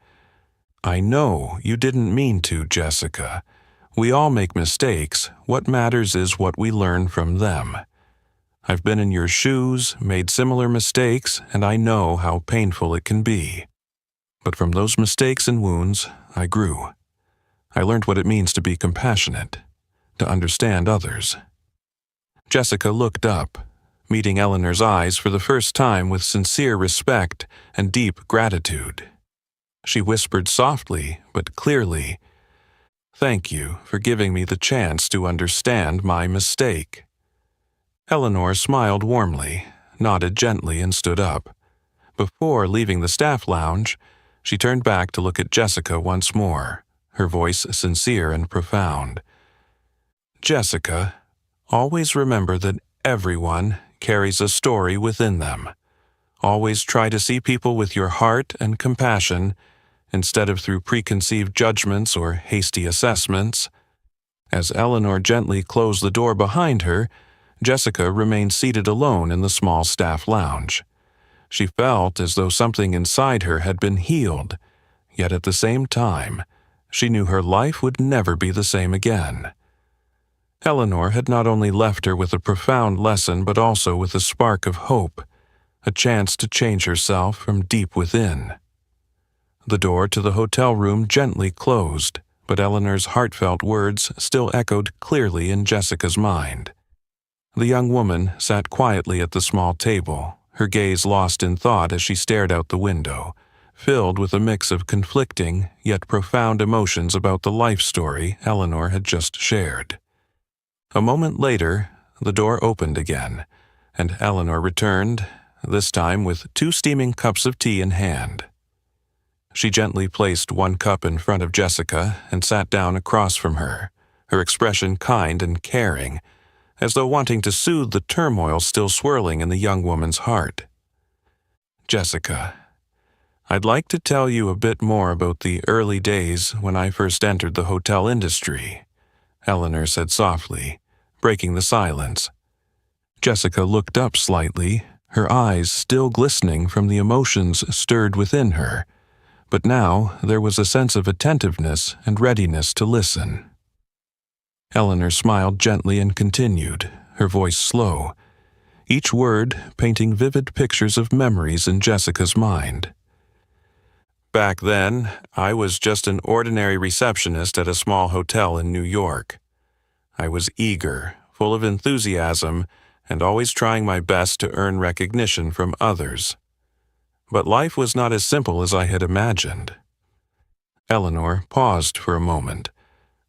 I know you didn't mean to, Jessica. We all make mistakes. What matters is what we learn from them. I've been in your shoes, made similar mistakes, and I know how painful it can be. But from those mistakes and wounds, I grew. I learned what it means to be compassionate, to understand others. Jessica looked up, meeting Eleanor's eyes for the first time with sincere respect and deep gratitude. She whispered softly but clearly, "Thank you for giving me the chance to understand my mistake." Eleanor smiled warmly, nodded gently, and stood up. Before leaving the staff lounge, she turned back to look at Jessica once more, her voice sincere and profound. Jessica, always remember that everyone carries a story within them. Always try to see people with your heart and compassion instead of through preconceived judgments or hasty assessments. As Eleanor gently closed the door behind her, Jessica remained seated alone in the small staff lounge. She felt as though something inside her had been healed, yet at the same time, she knew her life would never be the same again. Eleanor had not only left her with a profound lesson but also with a spark of hope, a chance to change herself from deep within. The door to the hotel room gently closed, but Eleanor's heartfelt words still echoed clearly in Jessica's mind. The young woman sat quietly at the small table, her gaze lost in thought as she stared out the window, filled with a mix of conflicting yet profound emotions about the life story Eleanor had just shared. A moment later, the door opened again, and Eleanor returned, this time with 2 steaming cups of tea in hand. She gently placed one cup in front of Jessica and sat down across from her, her expression kind and caring, as though wanting to soothe the turmoil still swirling in the young woman's heart. Jessica, I'd like to tell you a bit more about the early days when I first entered the hotel industry, Eleanor said softly, breaking the silence. Jessica looked up slightly, her eyes still glistening from the emotions stirred within her, but now there was a sense of attentiveness and readiness to listen. Eleanor smiled gently and continued, her voice slow, each word painting vivid pictures of memories in Jessica's mind. Back then, I was just an ordinary receptionist at a small hotel in New York. I was eager, full of enthusiasm, and always trying my best to earn recognition from others. But life was not as simple as I had imagined. Eleanor paused for a moment,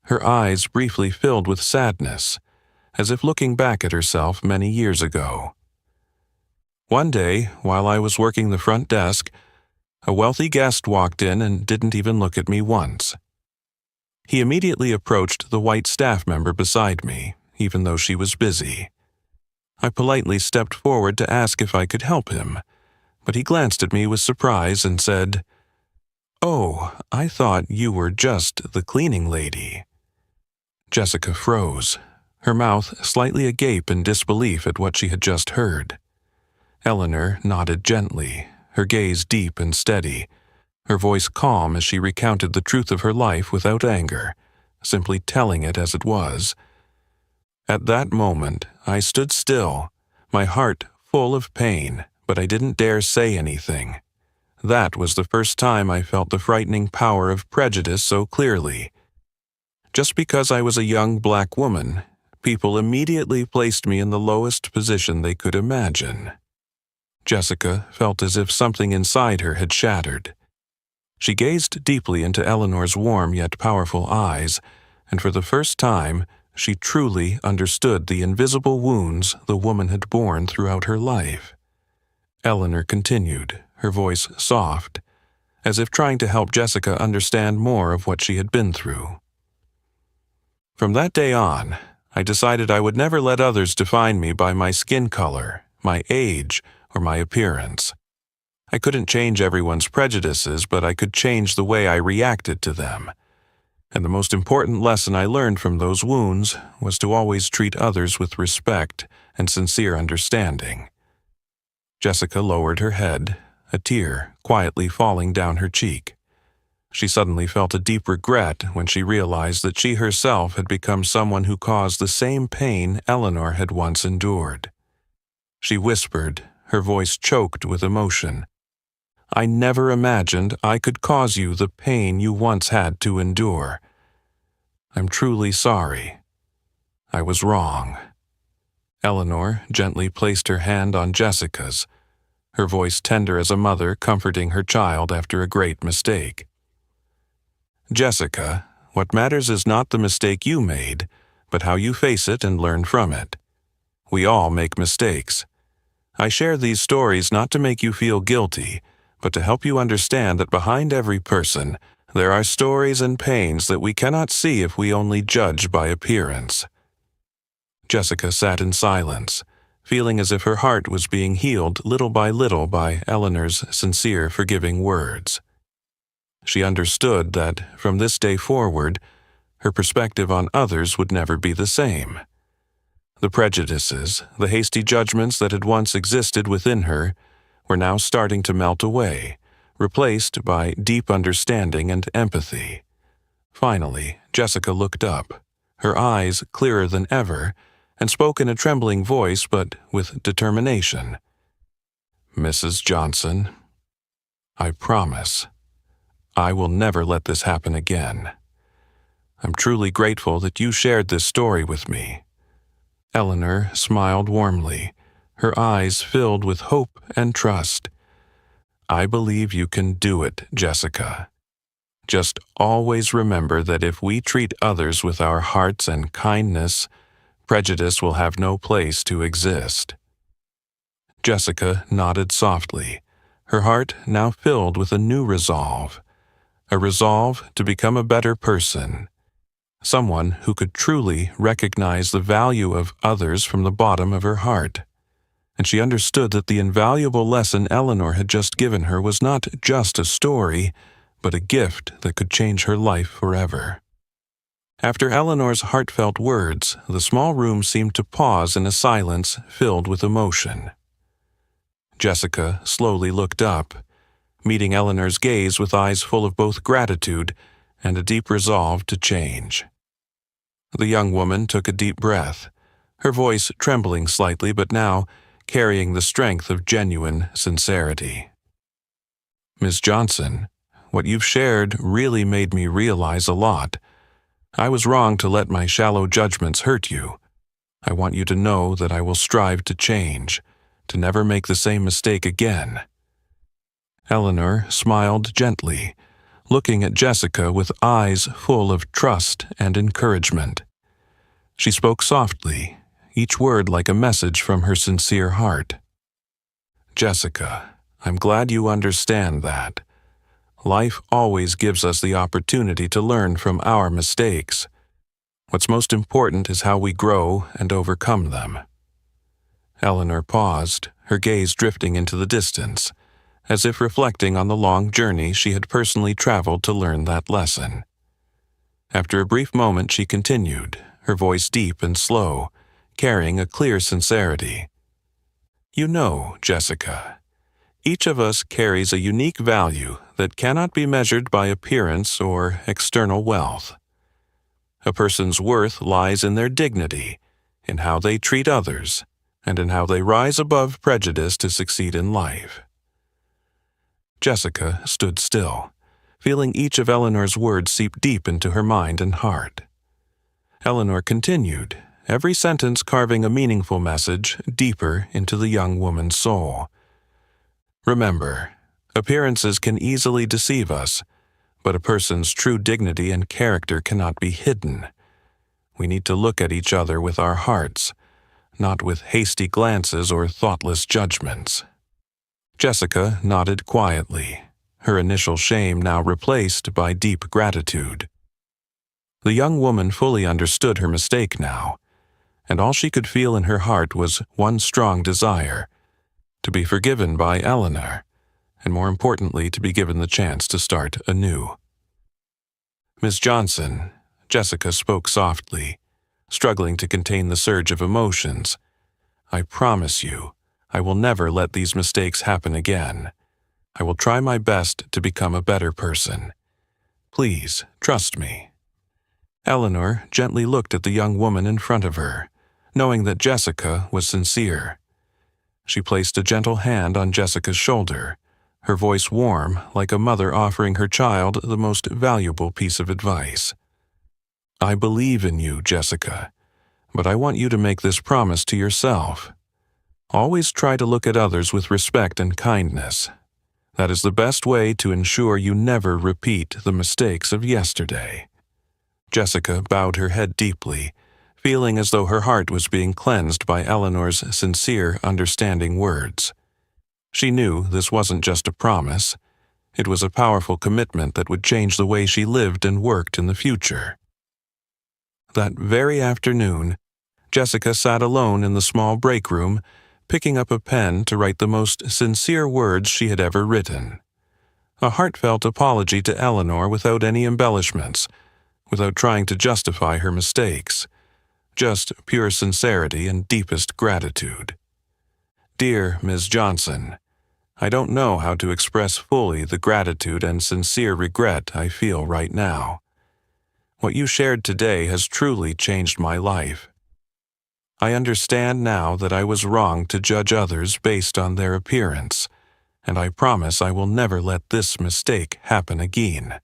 her eyes briefly filled with sadness, as if looking back at herself many years ago. One day, while I was working the front desk, a wealthy guest walked in and didn't even look at me once. He immediately approached the white staff member beside me, even though she was busy. I politely stepped forward to ask if I could help him, but he glanced at me with surprise and said, "Oh, I thought you were just the cleaning lady." Jessica froze, her mouth slightly agape in disbelief at what she had just heard. Eleanor nodded gently, her gaze deep and steady, her voice calm as she recounted the truth of her life without anger, simply telling it as it was. At that moment, I stood still, my heart full of pain, but I didn't dare say anything. That was the first time I felt the frightening power of prejudice so clearly. Just because I was a young black woman, people immediately placed me in the lowest position they could imagine. Jessica felt as if something inside her had shattered. She gazed deeply into Eleanor's warm yet powerful eyes, and for the first time, she truly understood the invisible wounds the woman had borne throughout her life. Eleanor continued, her voice soft, as if trying to help Jessica understand more of what she had been through. From that day on, I decided I would never let others define me by my skin color, my age, or my appearance. I couldn't change everyone's prejudices, but I could change the way I reacted to them. And the most important lesson I learned from those wounds was to always treat others with respect and sincere understanding. Jessica lowered her head, a tear quietly falling down her cheek. She suddenly felt a deep regret when she realized that she herself had become someone who caused the same pain Eleanor had once endured. She whispered, her voice choked with emotion, "I never imagined I could cause you the pain you once had to endure. I'm truly sorry. I was wrong." Eleanor gently placed her hand on Jessica's, her voice tender as a mother comforting her child after a great mistake. "Jessica, what matters is not the mistake you made, but how you face it and learn from it. We all make mistakes. I share these stories not to make you feel guilty, but to help you understand that behind every person, there are stories and pains that we cannot see if we only judge by appearance." Jessica sat in silence, feeling as if her heart was being healed little by Eleanor's sincere, forgiving words. She understood that, from this day forward, her perspective on others would never be the same. The prejudices, the hasty judgments that had once existed within her, were now starting to melt away, replaced by deep understanding and empathy. Finally, Jessica looked up, her eyes clearer than ever, and spoke in a trembling voice but with determination. "Mrs. Johnson, I promise, I will never let this happen again. I'm truly grateful that you shared this story with me." Eleanor smiled warmly, her eyes filled with hope and trust. "I believe you can do it, Jessica. Just always remember that if we treat others with our hearts and kindness, prejudice will have no place to exist." Jessica nodded softly, her heart now filled with a new resolve, a resolve to become a better person, someone who could truly recognize the value of others from the bottom of her heart. And she understood that the invaluable lesson Eleanor had just given her was not just a story, but a gift that could change her life forever. After Eleanor's heartfelt words, the small room seemed to pause in a silence filled with emotion. Jessica slowly looked up, meeting Eleanor's gaze with eyes full of both gratitude and a deep resolve to change. The young woman took a deep breath, her voice trembling slightly but now carrying the strength of genuine sincerity. "Ms. Johnson, what you've shared really made me realize a lot. I was wrong to let my shallow judgments hurt you. I want you to know that I will strive to change, to never make the same mistake again." Eleanor smiled gently, looking at Jessica with eyes full of trust and encouragement. She spoke softly, each word like a message from her sincere heart. "Jessica, I'm glad you understand that. Life always gives us the opportunity to learn from our mistakes. What's most important is how we grow and overcome them." Eleanor paused, her gaze drifting into the distance, as if reflecting on the long journey she had personally traveled to learn that lesson. After a brief moment, she continued, her voice deep and slow, carrying a clear sincerity. "You know, Jessica, each of us carries a unique value that cannot be measured by appearance or external wealth. A person's worth lies in their dignity, in how they treat others, and in how they rise above prejudice to succeed in life." Jessica stood still, feeling each of Eleanor's words seep deep into her mind and heart. Eleanor continued, every sentence carving a meaningful message deeper into the young woman's soul. "Remember, appearances can easily deceive us, but a person's true dignity and character cannot be hidden. We need to look at each other with our hearts, not with hasty glances or thoughtless judgments." Jessica nodded quietly, her initial shame now replaced by deep gratitude. The young woman fully understood her mistake now, and all she could feel in her heart was one strong desire: to be forgiven by Eleanor, and more importantly, to be given the chance to start anew. "Miss Johnson," Jessica spoke softly, struggling to contain the surge of emotions, "I promise you, I will never let these mistakes happen again. I will try my best to become a better person. Please, trust me." Eleanor gently looked at the young woman in front of her, knowing that Jessica was sincere. She placed a gentle hand on Jessica's shoulder, her voice warm like a mother offering her child the most valuable piece of advice. "I believe in you, Jessica, but I want you to make this promise to yourself. Always try to look at others with respect and kindness. That is the best way to ensure you never repeat the mistakes of yesterday." Jessica bowed her head deeply, feeling as though her heart was being cleansed by Eleanor's sincere, understanding words. She knew this wasn't just a promise. It was a powerful commitment that would change the way she lived and worked in the future. That very afternoon, Jessica sat alone in the small break room, picking up a pen to write the most sincere words she had ever written. A heartfelt apology to Eleanor without any embellishments, without trying to justify her mistakes. Just pure sincerity and deepest gratitude. "Dear Ms. Johnson, I don't know how to express fully the gratitude and sincere regret I feel right now. What you shared today has truly changed my life. I understand now that I was wrong to judge others based on their appearance, and I promise I will never let this mistake happen again.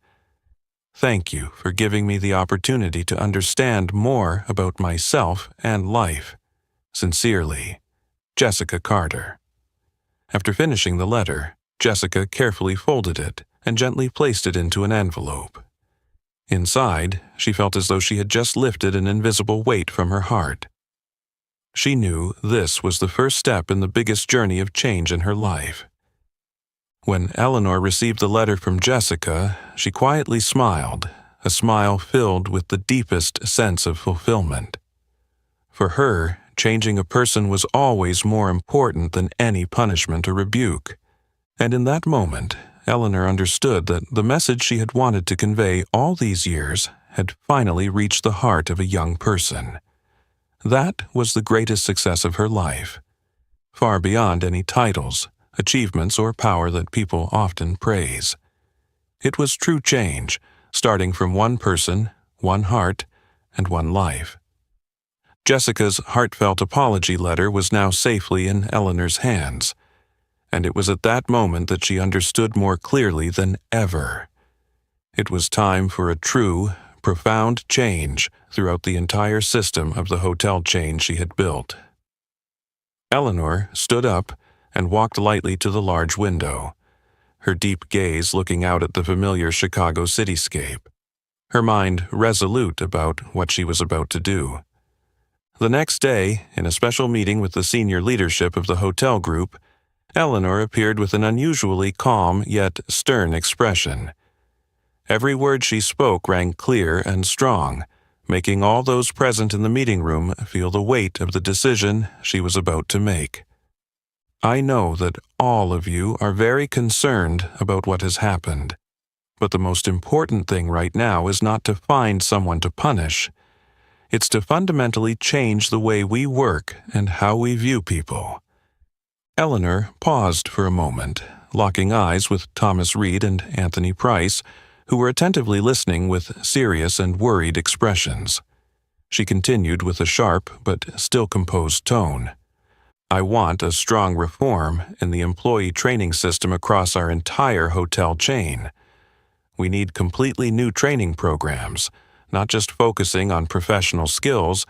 Thank you for giving me the opportunity to understand more about myself and life. Sincerely, Jessica Carter." After finishing the letter, Jessica carefully folded it and gently placed it into an envelope. Inside, she felt as though she had just lifted an invisible weight from her heart. She knew this was the first step in the biggest journey of change in her life. When Eleanor received the letter from Jessica, she quietly smiled, a smile filled with the deepest sense of fulfillment. For her, changing a person was always more important than any punishment or rebuke. And in that moment, Eleanor understood that the message she had wanted to convey all these years had finally reached the heart of a young person. That was the greatest success of her life, far beyond any titles, achievements, or power that people often praise. It was true change, starting from one person, one heart, and one life. Jessica's heartfelt apology letter was now safely in Eleanor's hands, and it was at that moment that she understood more clearly than ever. It was time for a true, profound change throughout the entire system of the hotel chain she had built. Eleanor stood up and walked lightly to the large window. her deep gaze looking out at the familiar Chicago cityscape, her mind resolute about what she was about to do. The next day, in a special meeting with the senior leadership of the hotel group, Eleanor appeared with an unusually calm yet stern expression. Every word she spoke rang clear and strong, making all those present in the meeting room feel the weight of the decision she was about to make. I know that all of you are very concerned about what has happened, but the most important thing right now is not to find someone to punish. It's to fundamentally change the way we work and how we view people. Eleanor paused for a moment, locking eyes with Thomas Reed and Anthony Price, who were attentively listening with serious and worried expressions. She continued with a sharp but still composed tone. I want a strong reform in the employee training system across our entire hotel chain. We need completely new training programs, not just focusing on professional skills,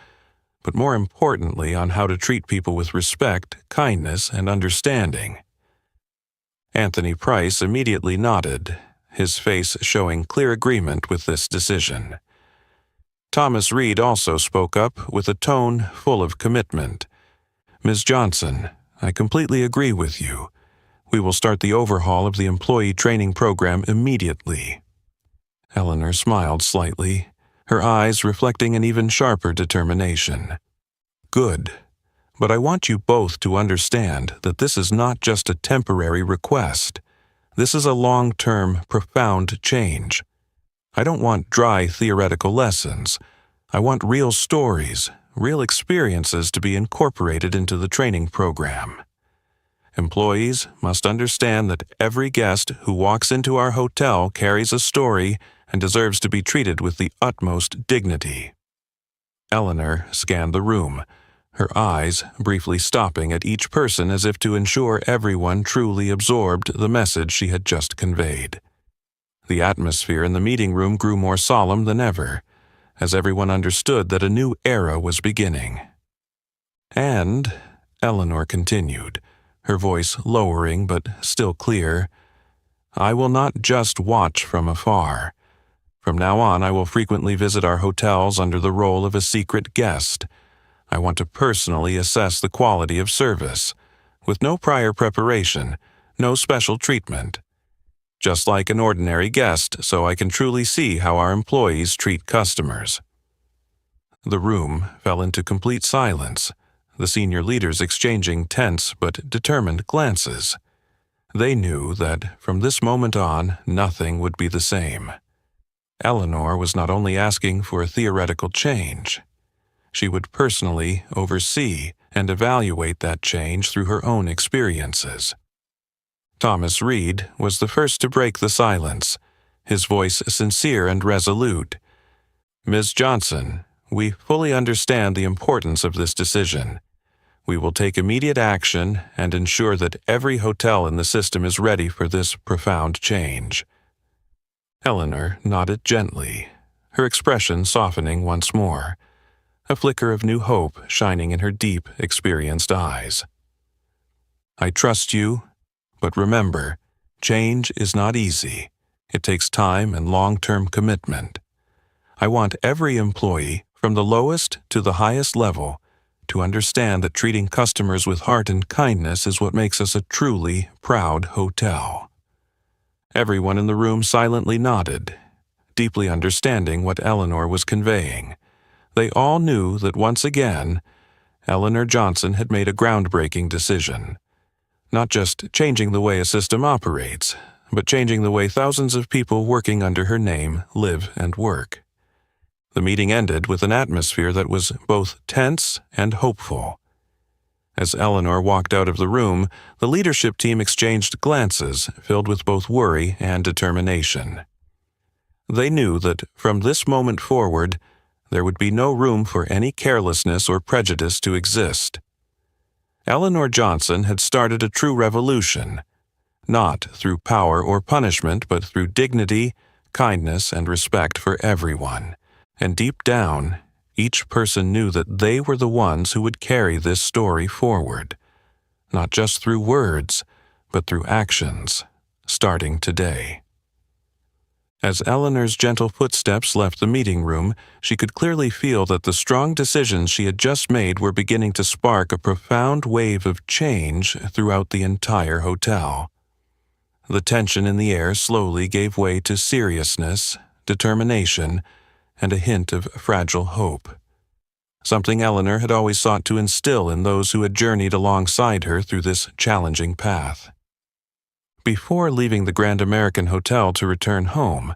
but more importantly on how to treat people with respect, kindness, and understanding. Anthony Price immediately nodded, his face showing clear agreement with this decision. Thomas Reed also spoke up with a tone full of commitment. Ms. Johnson, I completely agree with you. We will start the overhaul of the employee training program immediately. Eleanor smiled slightly, her eyes reflecting an even sharper determination. Good. But I want you both to understand that this is not just a temporary request. This is a long-term, profound change. I don't want dry theoretical lessons. I want real stories, real experiences to be incorporated into the training program. Employees must understand that every guest who walks into our hotel carries a story and deserves to be treated with the utmost dignity. Eleanor scanned the room, her eyes briefly stopping at each person as if to ensure everyone truly absorbed the message she had just conveyed. The atmosphere in the meeting room grew more solemn than ever, as everyone understood that a new era was beginning. And, Eleanor continued, her voice lowering but still clear, I will not just watch from afar. From now on, I will frequently visit our hotels under the role of a secret guest. I want to personally assess the quality of service, with no prior preparation, no special treatment. Just like an ordinary guest, so I can truly see how our employees treat customers. The room fell into complete silence, the senior leaders exchanging tense but determined glances. They knew that from this moment on, nothing would be the same. Eleanor was not only asking for a theoretical change. She would personally oversee and evaluate that change through her own experiences. Thomas Reed was the first to break the silence, his voice sincere and resolute. Ms. Johnson, we fully understand the importance of this decision. We will take immediate action and ensure that every hotel in the system is ready for this profound change. Eleanor nodded gently, her expression softening once more, a flicker of new hope shining in her deep, experienced eyes. I trust you, but remember, change is not easy. It takes time and long-term commitment. I want every employee, from the lowest to the highest level, to understand that treating customers with heart and kindness is what makes us a truly proud hotel. Everyone in the room silently nodded, deeply understanding what Eleanor was conveying. They all knew that once again, Eleanor Johnson had made a groundbreaking decision. Not just changing the way a system operates, but changing the way thousands of people working under her name live and work. The meeting ended with an atmosphere that was both tense and hopeful. As Eleanor walked out of the room, the leadership team exchanged glances filled with both worry and determination. They knew that from this moment forward, there would be no room for any carelessness or prejudice to exist. Eleanor Johnson had started a true revolution, not through power or punishment, but through dignity, kindness, and respect for everyone. And deep down, each person knew that they were the ones who would carry this story forward, not just through words, but through actions, starting today. As Eleanor's gentle footsteps left the meeting room, she could clearly feel that the strong decisions she had just made were beginning to spark a profound wave of change throughout the entire hotel. The tension in the air slowly gave way to seriousness, determination, and a hint of fragile hope. Something Eleanor had always sought to instill in those who had journeyed alongside her through this challenging path. Before leaving the Grand American Hotel to return home,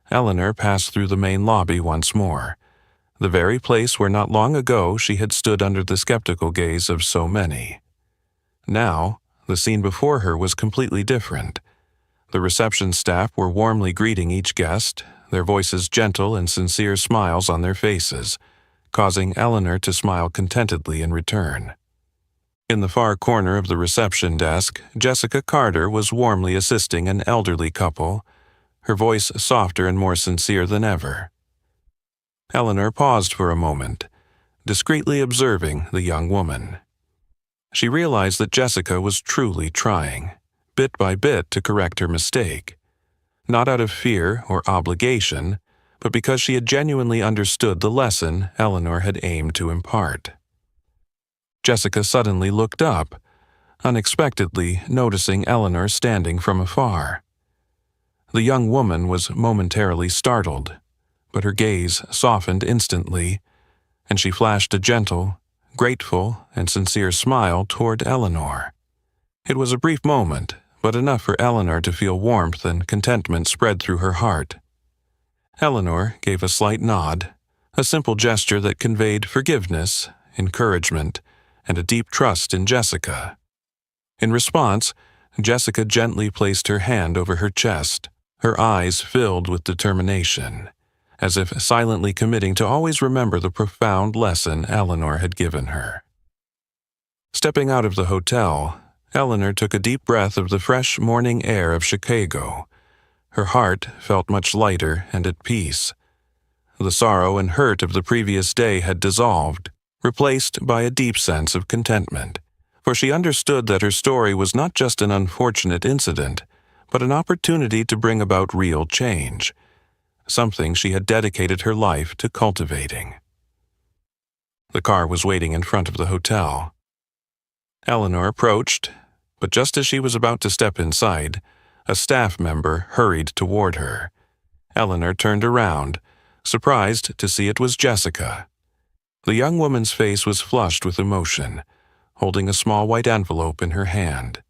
Eleanor passed through the main lobby once more, the very place where not long ago she had stood under the skeptical gaze of so many. Now, the scene before her was completely different. The reception staff were warmly greeting each guest, their voices gentle and sincere smiles on their faces, causing Eleanor to smile contentedly in return. In the far corner of the reception desk, Jessica Carter was warmly assisting an elderly couple, her voice softer and more sincere than ever. Eleanor paused for a moment, discreetly observing the young woman. She realized that Jessica was truly trying, bit by bit, to correct her mistake, not out of fear or obligation, but because she had genuinely understood the lesson Eleanor had aimed to impart. Jessica suddenly looked up, unexpectedly noticing Eleanor standing from afar. The young woman was momentarily startled, but her gaze softened instantly, and she flashed a gentle, grateful, and sincere smile toward Eleanor. It was a brief moment, but enough for Eleanor to feel warmth and contentment spread through her heart. Eleanor gave a slight nod, a simple gesture that conveyed forgiveness, encouragement, and a deep trust in Jessica. In response, Jessica gently placed her hand over her chest, her eyes filled with determination, as if silently committing to always remember the profound lesson Eleanor had given her. Stepping out of the hotel, Eleanor took a deep breath of the fresh morning air of Chicago. Her heart felt much lighter and at peace. The sorrow and hurt of the previous day had dissolved, replaced by a deep sense of contentment, for she understood that her story was not just an unfortunate incident, but an opportunity to bring about real change, something she had dedicated her life to cultivating. The car was waiting in front of the hotel. Eleanor approached, but just as she was about to step inside, a staff member hurried toward her. Eleanor turned around, surprised to see it was Jessica. The young woman's face was flushed with emotion, holding a small white envelope in her hand.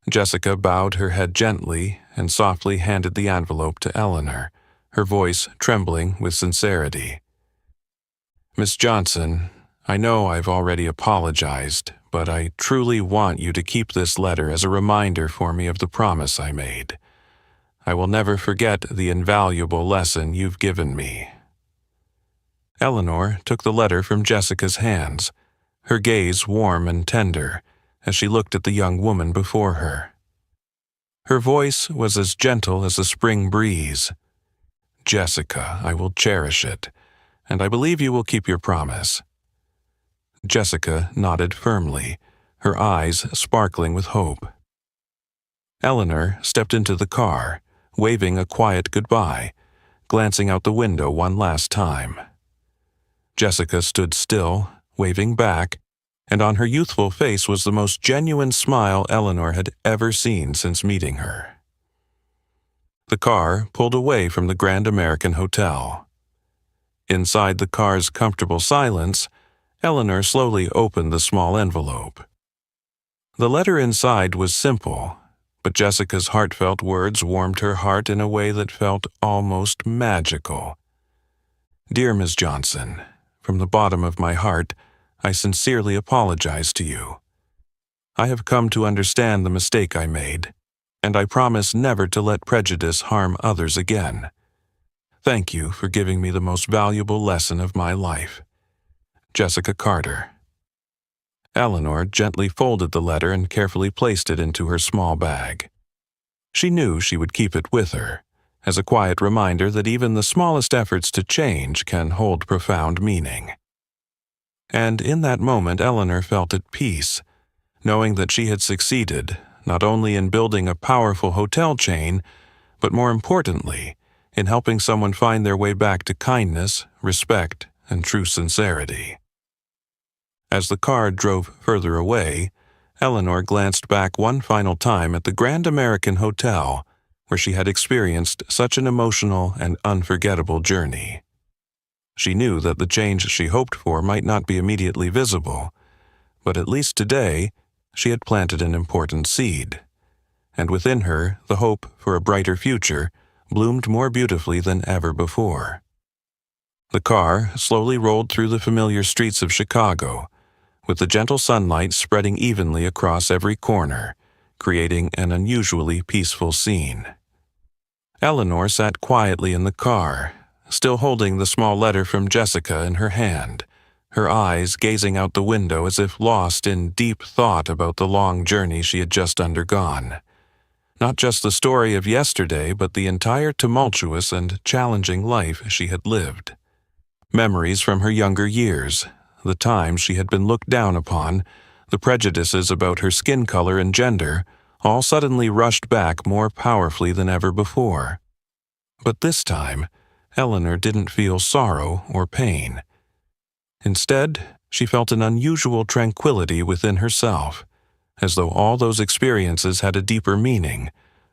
Jessica bowed her head gently and softly handed the envelope to Eleanor, her voice trembling with sincerity. "Miss Johnson, I know I've already apologized, but I truly want you to keep this letter as a reminder for me of the promise I made. I will never forget the invaluable lesson you've given me." Eleanor took the letter from Jessica's hands, her gaze warm and tender, as she looked at the young woman before her. Her voice was as gentle as a spring breeze. "Jessica, I will cherish it, and I believe you will keep your promise." Jessica nodded firmly, her eyes sparkling with hope. Eleanor stepped into the car, waving a quiet goodbye, glancing out the window one last time. Jessica stood still, waving back, and on her youthful face was the most genuine smile Eleanor had ever seen since meeting her. The car pulled away from the Grand American Hotel. Inside the car's comfortable silence, Eleanor slowly opened the small envelope. The letter inside was simple, but Jessica's heartfelt words warmed her heart in a way that felt almost magical. "Dear Ms. Johnson, from the bottom of my heart, I sincerely apologize to you. I have come to understand the mistake I made, and I promise never to let prejudice harm others again. Thank you for giving me the most valuable lesson of my life. Jessica Carter." Eleanor gently folded the letter and carefully placed it into her small bag. She knew she would keep it with her, as a quiet reminder that even the smallest efforts to change can hold profound meaning. And in that moment Eleanor felt at peace, knowing that she had succeeded, not only in building a powerful hotel chain, but more importantly, in helping someone find their way back to kindness, respect, and true sincerity. As the car drove further away, Eleanor glanced back one final time at the Grand American Hotel, where she had experienced such an emotional and unforgettable journey. She knew that the change she hoped for might not be immediately visible, but at least today, she had planted an important seed, and within her the hope for a brighter future bloomed more beautifully than ever before. The car slowly rolled through the familiar streets of Chicago, with the gentle sunlight spreading evenly across every corner, creating an unusually peaceful scene. Eleanor sat quietly in the car, still holding the small letter from Jessica in her hand, her eyes gazing out the window as if lost in deep thought about the long journey she had just undergone. Not just the story of yesterday, but the entire tumultuous and challenging life she had lived. Memories from her younger years, the times she had been looked down upon, the prejudices about her skin color and gender, all suddenly rushed back more powerfully than ever before. But this time, Eleanor didn't feel sorrow or pain. Instead, she felt an unusual tranquility within herself, as though all those experiences had a deeper meaning,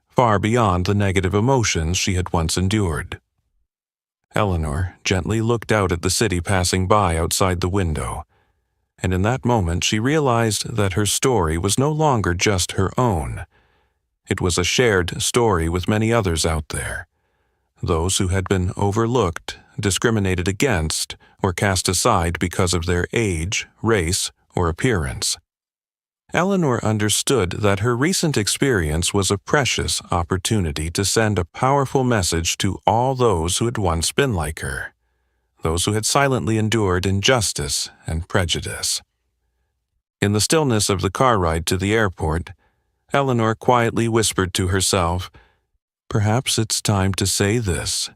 far beyond the negative emotions she had once endured. Eleanor gently looked out at the city passing by outside the window, and in that moment she realized that her story was no longer just her own. It was a shared story with many others out there, those who had been overlooked, discriminated against, or cast aside because of their age, race, or appearance. Eleanor understood that her recent experience was a precious opportunity to send a powerful message to all those who had once been like her, those who had silently endured injustice and prejudice. In the stillness of the car ride to the airport, Eleanor quietly whispered to herself, "Perhaps it's time to say this,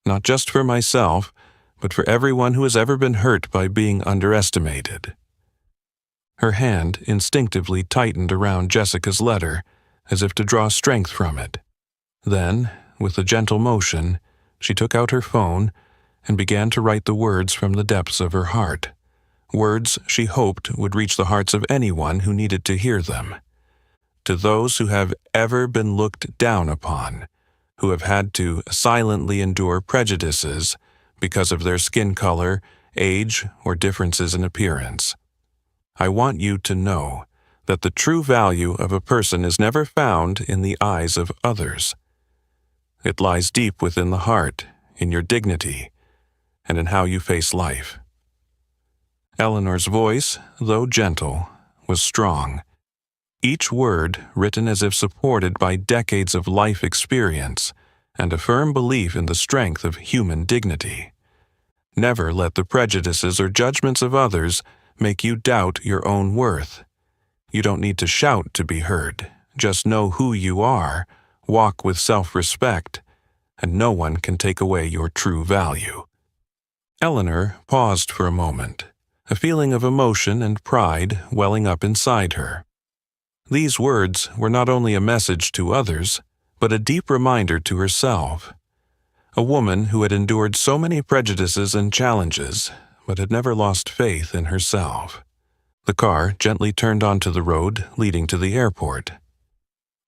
not just for myself, but for everyone who has ever been hurt by being underestimated." Her hand instinctively tightened around Jessica's letter, as if to draw strength from it. Then, with a gentle motion, she took out her phone and began to write the words from the depths of her heart, words she hoped would reach the hearts of anyone who needed to hear them. To those who have ever been looked down upon, who have had to silently endure prejudices because of their skin color, age, or differences in appearance. I want you to know that the true value of a person is never found in the eyes of others. It lies deep within the heart, in your dignity, and in how you face life. Eleanor's voice, though gentle, was strong. Each word written as if supported by decades of life experience and a firm belief in the strength of human dignity. Never let the prejudices or judgments of others make you doubt your own worth. You don't need to shout to be heard. Just know who you are, walk with self-respect, and no one can take away your true value. Eleanor paused for a moment, a feeling of emotion and pride welling up inside her. These words were not only a message to others, but a deep reminder to herself. A woman who had endured so many prejudices and challenges, but had never lost faith in herself. The car gently turned onto the road leading to the airport.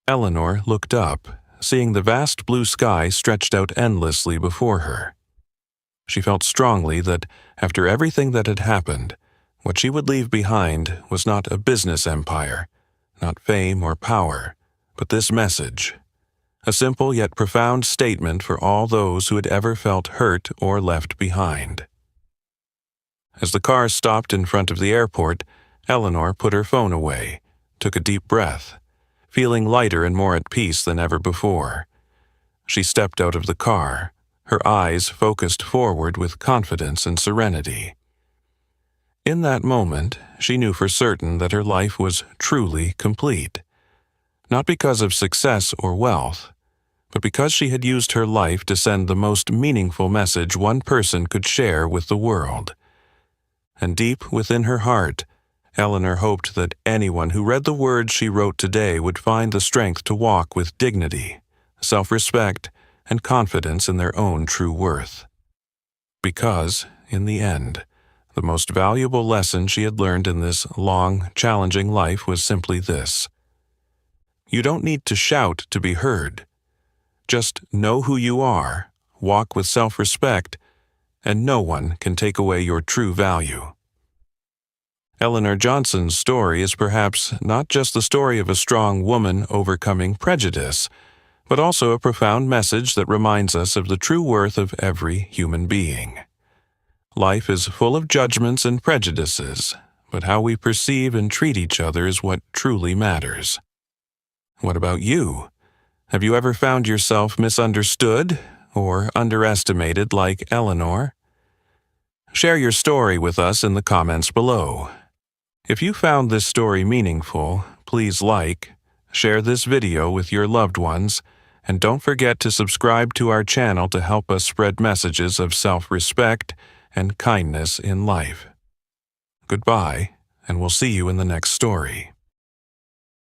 Eleanor looked up, seeing the vast blue sky stretched out endlessly before her. She felt strongly that, after everything that had happened, what she would leave behind was not a business empire, not fame or power, but this message, a simple yet profound statement for all those who had ever felt hurt or left behind. As the car stopped in front of the airport, Eleanor put her phone away, took a deep breath, feeling lighter and more at peace than ever before. She stepped out of the car, her eyes focused forward with confidence and serenity. In that moment, she knew for certain that her life was truly complete, not because of success or wealth, but because she had used her life to send the most meaningful message one person could share with the world. And deep within her heart, Eleanor hoped that anyone who read the words she wrote today would find the strength to walk with dignity, self-respect, and confidence in their own true worth. Because, in the end, the most valuable lesson she had learned in this long, challenging life was simply this: you don't need to shout to be heard. Just know who you are, walk with self-respect, and no one can take away your true value. Eleanor Johnson's story is perhaps not just the story of a strong woman overcoming prejudice, but also a profound message that reminds us of the true worth of every human being. Life is full of judgments and prejudices, but how we perceive and treat each other is what truly matters. What about you? Have you ever found yourself misunderstood or underestimated like Eleanor? Share your story with us in the comments below. If you found this story meaningful, please like, share this video with your loved ones, and don't forget to subscribe to our channel to help us spread messages of self-respect and kindness in life. Goodbye, and we'll see you in the next story.